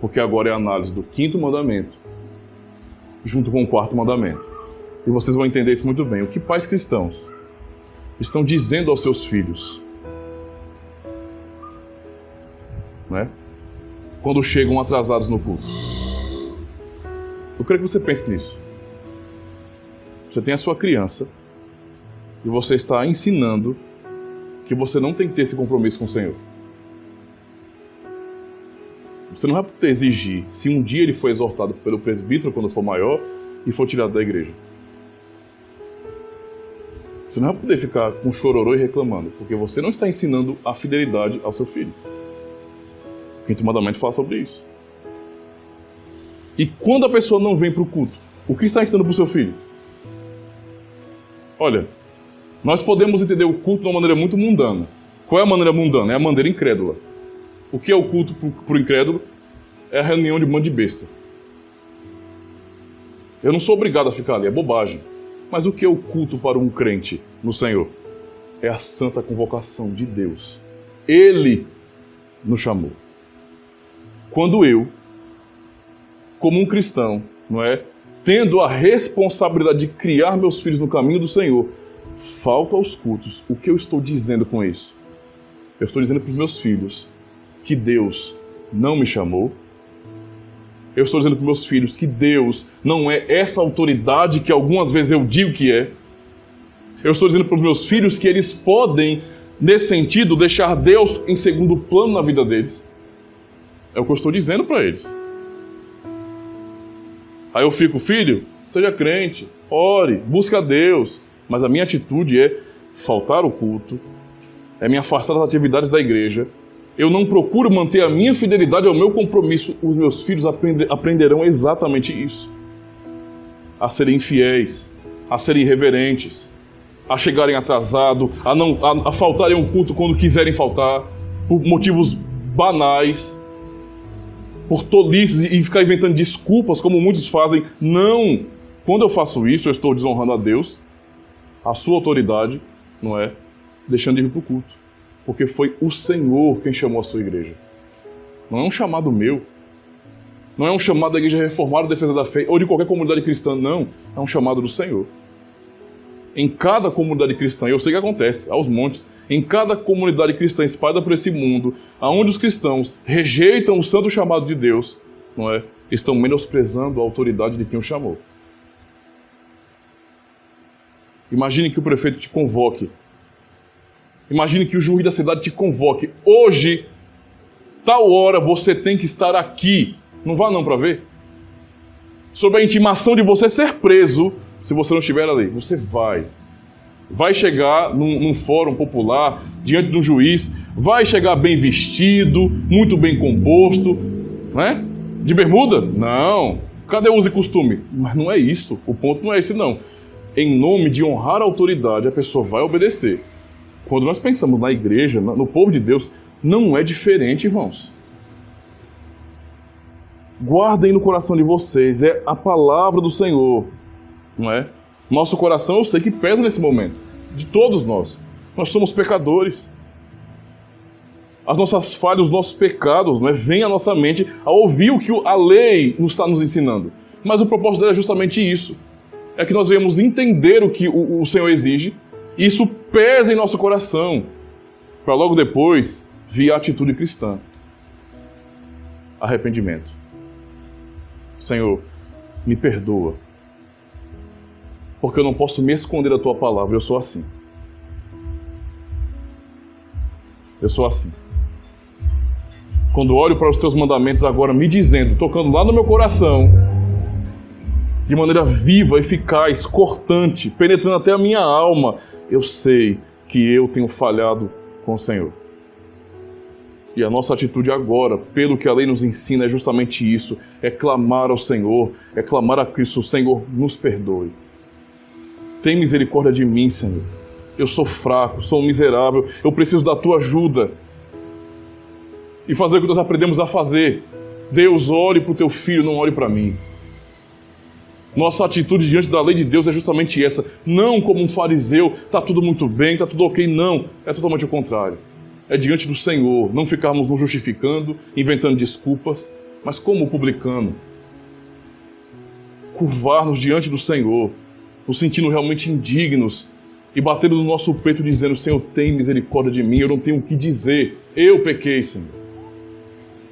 porque agora é a análise do 5º mandamento, junto com o 4º mandamento. E vocês vão entender isso muito bem. O que pais cristãos estão dizendo aos seus filhos, né? Quando chegam atrasados no culto. Eu quero que você pense nisso. Você tem a sua criança e você está ensinando que você não tem que ter esse compromisso com o Senhor. Você não vai poder exigir se um dia ele for exortado pelo presbítero quando for maior e for tirado da igreja. Você não vai poder ficar com chororô e reclamando, porque você não está ensinando a fidelidade ao seu filho. O 5º mandamento fala sobre isso. E quando a pessoa não vem para o culto, o que está ensinando para o seu filho? Olha, nós podemos entender o culto de uma maneira muito mundana. Qual é a maneira mundana? É a maneira incrédula. O que é o culto para o incrédulo? É a reunião de bando de besta. Eu não sou obrigado a ficar ali, é bobagem. Mas o que é o culto para um crente no Senhor? É a santa convocação de Deus. Ele nos chamou. Quando eu, como um cristão, não é, tendo a responsabilidade de criar meus filhos no caminho do Senhor, falto aos cultos, o que eu estou dizendo com isso? Eu estou dizendo para os meus filhos que Deus não me chamou. Eu estou dizendo para os meus filhos que Deus não é essa autoridade que algumas vezes eu digo que é. Eu estou dizendo para os meus filhos que eles podem, nesse sentido, deixar Deus em segundo plano na vida deles. É o que eu estou dizendo para eles. Aí eu fico, filho, seja crente, ore, busque a Deus. Mas a minha atitude é faltar o culto, é me afastar das atividades da igreja. Eu não procuro manter a minha fidelidade ao meu compromisso. Os meus filhos aprenderão exatamente isso. A serem infiéis, a serem irreverentes, a chegarem atrasados, a faltarem um culto quando quiserem faltar, por motivos banais, por tolices e ficar inventando desculpas, como muitos fazem. Não! Quando eu faço isso, eu estou desonrando a Deus, a sua autoridade, não é? Deixando de ir para o culto. Porque foi o Senhor quem chamou a sua igreja. Não é um chamado meu. Não é um chamado da Igreja Reformada, Defesa da Fé, ou de qualquer comunidade cristã, não. É um chamado do Senhor. Em cada comunidade cristã, eu sei que acontece, aos montes, em cada comunidade cristã espalhada por esse mundo, aonde os cristãos rejeitam o santo chamado de Deus, não é? Estão menosprezando a autoridade de quem o chamou. Imagine que o prefeito te convoque. Imagine que o juiz da cidade te convoque. Hoje, tal hora, você tem que estar aqui. Não vá não para ver. Sob a intimação de você ser preso, se você não estiver ali. Você vai. Vai chegar num fórum popular, diante de um juiz. Vai chegar bem vestido, muito bem composto. Né? De bermuda? Não. Cadê o uso e costume? Mas não é isso. O ponto não é esse, não. Em nome de honrar a autoridade, a pessoa vai obedecer. Quando nós pensamos na igreja, no povo de Deus, não é diferente, irmãos. Guardem no coração de vocês, é a palavra do Senhor, não é? Nosso coração, eu sei que pesa nesse momento, de todos nós. Nós somos pecadores. As nossas falhas, os nossos pecados, não é? Vêm à nossa mente ao ouvir o que a lei nos está nos ensinando. Mas o propósito dela é justamente isso. É que nós venhamos entender o que o Senhor exige, e isso pesa em nosso coração, para logo depois vir a atitude cristã. Arrependimento. Senhor, me perdoa, porque eu não posso me esconder da Tua palavra, eu sou assim. Eu sou assim. Quando olho para os Teus mandamentos agora me dizendo, tocando lá no meu coração, de maneira viva, eficaz, cortante, penetrando até a minha alma, eu sei que eu tenho falhado com o Senhor. E a nossa atitude agora, pelo que a lei nos ensina, é justamente isso, é clamar ao Senhor, é clamar a Cristo, Senhor, nos perdoe. Tem misericórdia de mim, Senhor. Eu sou fraco, sou miserável, eu preciso da Tua ajuda. E fazer o que nós aprendemos a fazer. Deus, olhe para o Teu Filho, não olhe para mim. Nossa atitude diante da lei de Deus é justamente essa. Não como um fariseu, está tudo muito bem, está tudo ok. Não, é totalmente o contrário. É diante do Senhor, não ficarmos nos justificando, inventando desculpas, mas como publicano. Curvar-nos diante do Senhor, nos sentindo realmente indignos e batendo no nosso peito dizendo, Senhor, tem misericórdia de mim, eu não tenho o que dizer. Eu pequei, Senhor.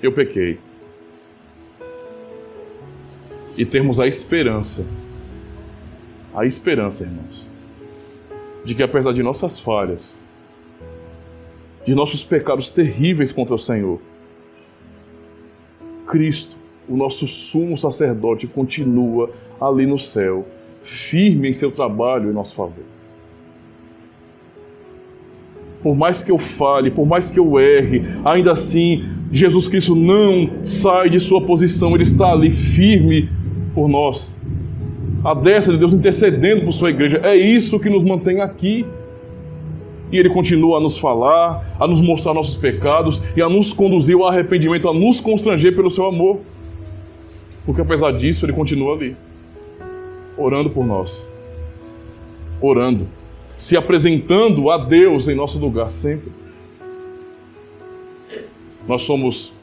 Eu pequei. E termos a esperança, irmãos, de que apesar de nossas falhas, de nossos pecados terríveis contra o Senhor, Cristo, o nosso sumo sacerdote, continua ali no céu, firme em seu trabalho em nosso favor. Por mais que eu falhe, por mais que eu erre, ainda assim, Jesus Cristo não sai de sua posição, Ele está ali firme por nós, a destra de Deus intercedendo por sua igreja. É isso que nos mantém aqui. e Ele continua a nos falar, a nos mostrar nossos pecados e a nos conduzir ao arrependimento, a nos constranger pelo seu amor. Porque apesar disso, Ele continua ali, orando por nós, orando, se apresentando a Deus em nosso lugar sempre. Nós somos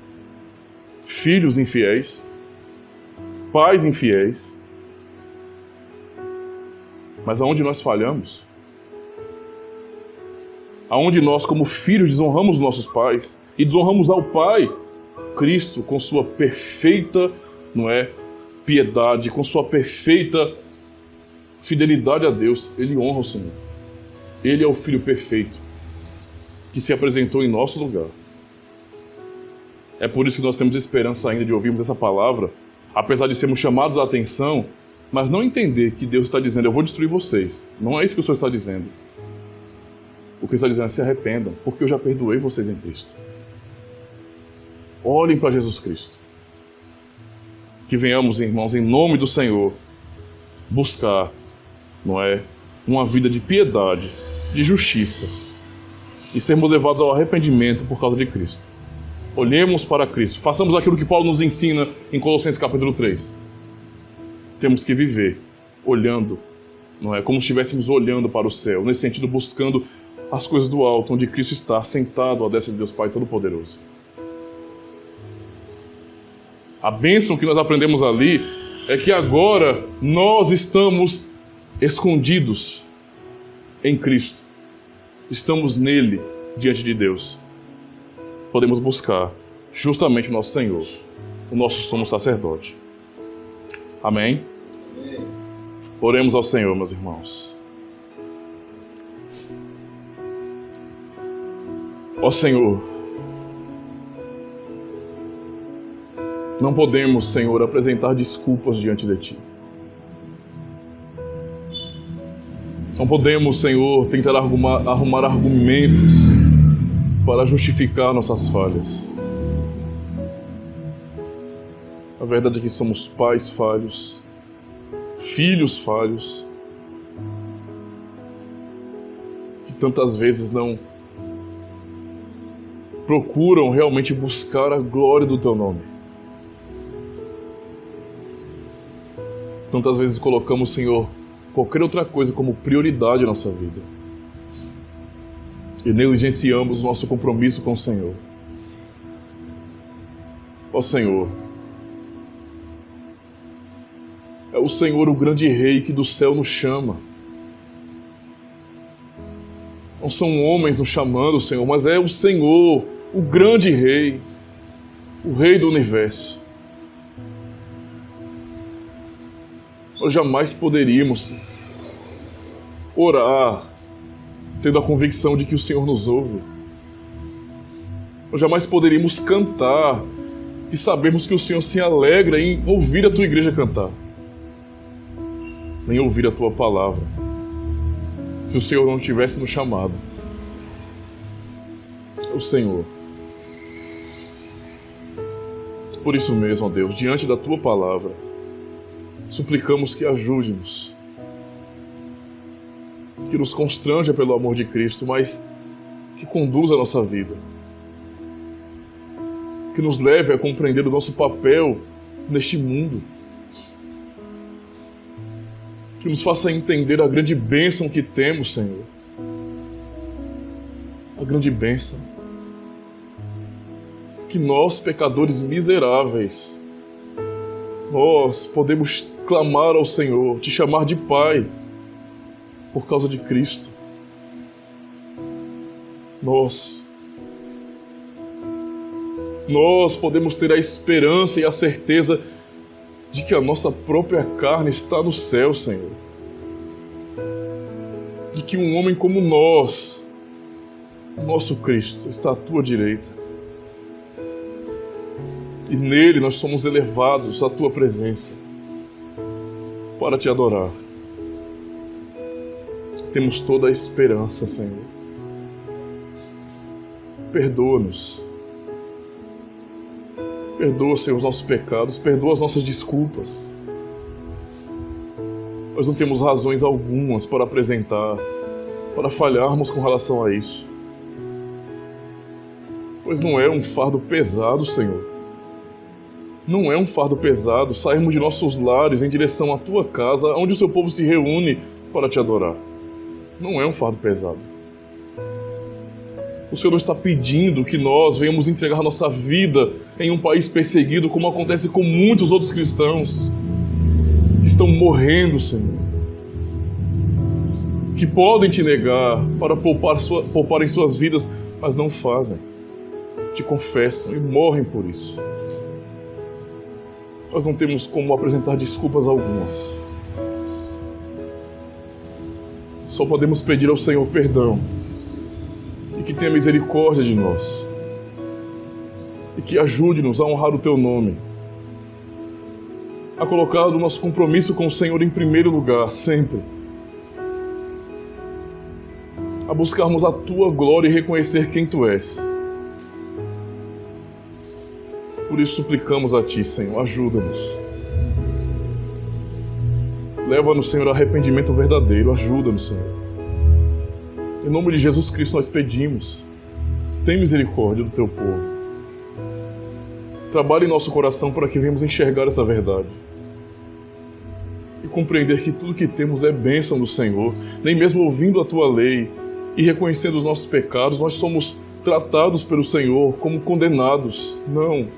filhos infiéis, pais infiéis, mas aonde nós falhamos? Aonde nós, como filhos, desonramos nossos pais e desonramos ao Pai, Cristo, com sua perfeita, piedade, com sua perfeita fidelidade a Deus, Ele honra o Senhor. Ele é o Filho perfeito que se apresentou em nosso lugar. É por isso que nós temos esperança ainda de ouvirmos essa palavra, apesar de sermos chamados à atenção, mas não entender que Deus está dizendo, eu vou destruir vocês. Não é isso que o Senhor está dizendo. O que Ele está dizendo é, se arrependam, porque eu já perdoei vocês em Cristo. Olhem para Jesus Cristo. Que venhamos, irmãos, em nome do Senhor, buscar, uma vida de piedade, de justiça, e sermos levados ao arrependimento por causa de Cristo. Olhemos para Cristo, façamos aquilo que Paulo nos ensina em Colossenses capítulo 3. Temos que viver olhando, como se estivéssemos olhando para o céu, nesse sentido buscando as coisas do alto, onde Cristo está sentado à destra de Deus Pai Todo-Poderoso. A bênção que nós aprendemos ali é que agora nós estamos escondidos em Cristo. Estamos nele, diante de Deus. Podemos buscar justamente o nosso Senhor, o nosso sumo sacerdote. Amém? Oremos ao Senhor, meus irmãos. Ó Senhor, não podemos, Senhor, apresentar desculpas diante de Ti. Não podemos, Senhor, tentar arrumar argumentos para justificar nossas falhas. A verdade é que somos pais falhos, filhos falhos, que tantas vezes não procuram realmente buscar a glória do Teu nome. Tantas vezes colocamos, Senhor, qualquer outra coisa como prioridade na nossa vida. E negligenciamos o nosso compromisso com o Senhor. Ó Senhor, é o Senhor o grande Rei que do céu nos chama. Não são homens nos chamando, Senhor, mas é o Senhor, o grande Rei, o Rei do Universo. Nós jamais poderíamos orar tendo a convicção de que o Senhor nos ouve. Nós jamais poderíamos cantar e sabermos que o Senhor se alegra em ouvir a Tua igreja cantar, nem ouvir a Tua palavra, se o Senhor não tivesse nos chamado. É o Senhor. Por isso mesmo, ó Deus, diante da Tua palavra, suplicamos que ajude-nos, que nos constranja pelo amor de Cristo, mas que conduza a nossa vida, que nos leve a compreender o nosso papel neste mundo, que nos faça entender a grande bênção que temos, Senhor, a grande bênção, que nós, pecadores miseráveis, nós podemos clamar ao Senhor, Te chamar de Pai, por causa de Cristo. Nós podemos ter a esperança e a certeza de que a nossa própria carne está no céu, Senhor. De que um homem como nós, o nosso Cristo, está à Tua direita. E nele nós somos elevados à Tua presença para Te adorar. Temos toda a esperança, Senhor. Perdoa-nos. Perdoa, Senhor, os nossos pecados. Perdoa as nossas desculpas. Nós não temos razões algumas para apresentar para falharmos com relação a isso. Pois não é um fardo pesado, Senhor. Não é um fardo pesado sairmos de nossos lares em direção à Tua casa, onde o Seu povo se reúne para Te adorar. Não é um fardo pesado. O Senhor não está pedindo que nós venhamos entregar nossa vida em um país perseguido, como acontece com muitos outros cristãos que estão morrendo, Senhor. Que podem Te negar para pouparem suas vidas, mas não fazem. Te confessam e morrem por isso. Nós não temos como apresentar desculpas algumas. Só podemos pedir ao Senhor perdão e que tenha misericórdia de nós e que ajude-nos a honrar o Teu nome, a colocar o nosso compromisso com o Senhor em primeiro lugar, sempre, a buscarmos a Tua glória e reconhecer quem Tu és. Por isso suplicamos a Ti, Senhor, ajuda-nos. Leva-nos, Senhor, ao arrependimento verdadeiro, ajuda-nos, Senhor. Em nome de Jesus Cristo nós pedimos, tem misericórdia do Teu povo. Trabalhe em nosso coração para que venhamos enxergar essa verdade e compreender que tudo que temos é bênção do Senhor. Nem mesmo ouvindo a Tua lei e reconhecendo os nossos pecados, nós somos tratados pelo Senhor como condenados. Não.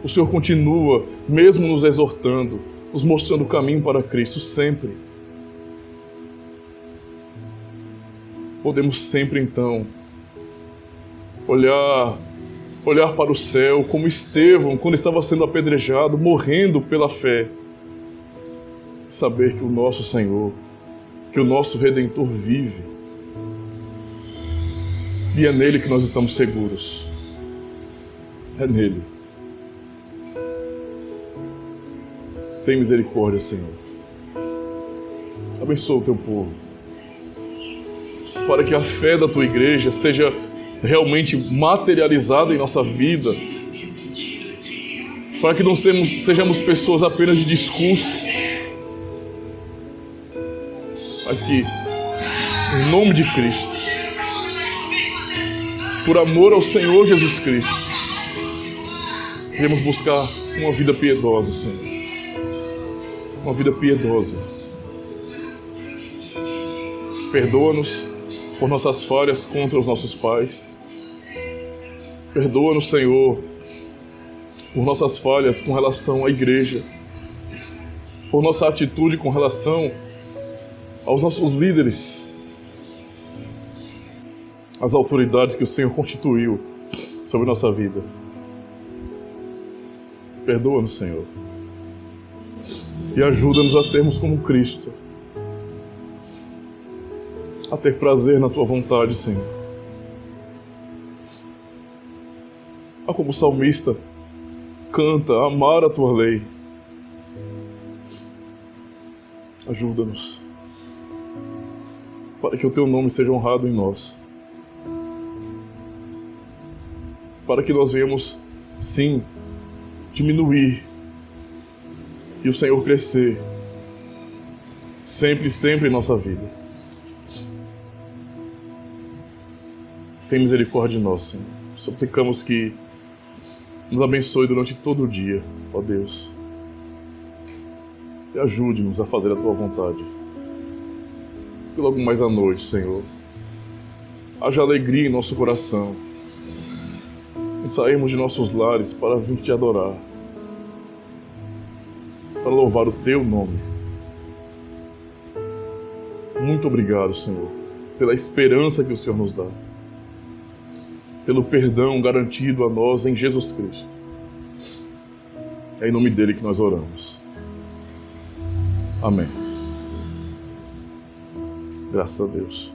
O Senhor continua, mesmo nos exortando, nos mostrando o caminho para Cristo sempre. Podemos sempre, então, olhar para o céu como Estevão, quando estava sendo apedrejado, morrendo pela fé. Saber que o nosso Senhor, que o nosso Redentor vive. E é nele que nós estamos seguros. É nele. Tem misericórdia, Senhor. Abençoa o Teu povo, para que a fé da Tua igreja seja realmente materializada em nossa vida, para que não sejamos pessoas apenas de discurso, mas que, em nome de Cristo, por amor ao Senhor Jesus Cristo, queremos buscar uma vida piedosa, Senhor. Uma vida piedosa. Perdoa-nos por nossas falhas contra os nossos pais. Perdoa-nos, Senhor, por nossas falhas com relação à igreja, por nossa atitude com relação aos nossos líderes, às autoridades que o Senhor constituiu sobre nossa vida. Perdoa-nos, Senhor. E ajuda-nos a sermos como Cristo, a ter prazer na Tua vontade, Senhor. A como o salmista canta, amar a Tua lei. Ajuda-nos, para que o Teu nome seja honrado em nós. Para que nós venhamos, sim, diminuir e o Senhor crescer sempre, sempre em nossa vida. Tem misericórdia de nós, Senhor. Suplicamos que nos abençoe durante todo o dia, ó Deus. E ajude-nos a fazer a Tua vontade. E logo mais à noite, Senhor, haja alegria em nosso coração e sairmos de nossos lares para vir Te adorar, para louvar o Teu nome. Muito obrigado, Senhor, pela esperança que o Senhor nos dá, pelo perdão garantido a nós em Jesus Cristo. É em nome dele que nós oramos. Amém. Graças a Deus.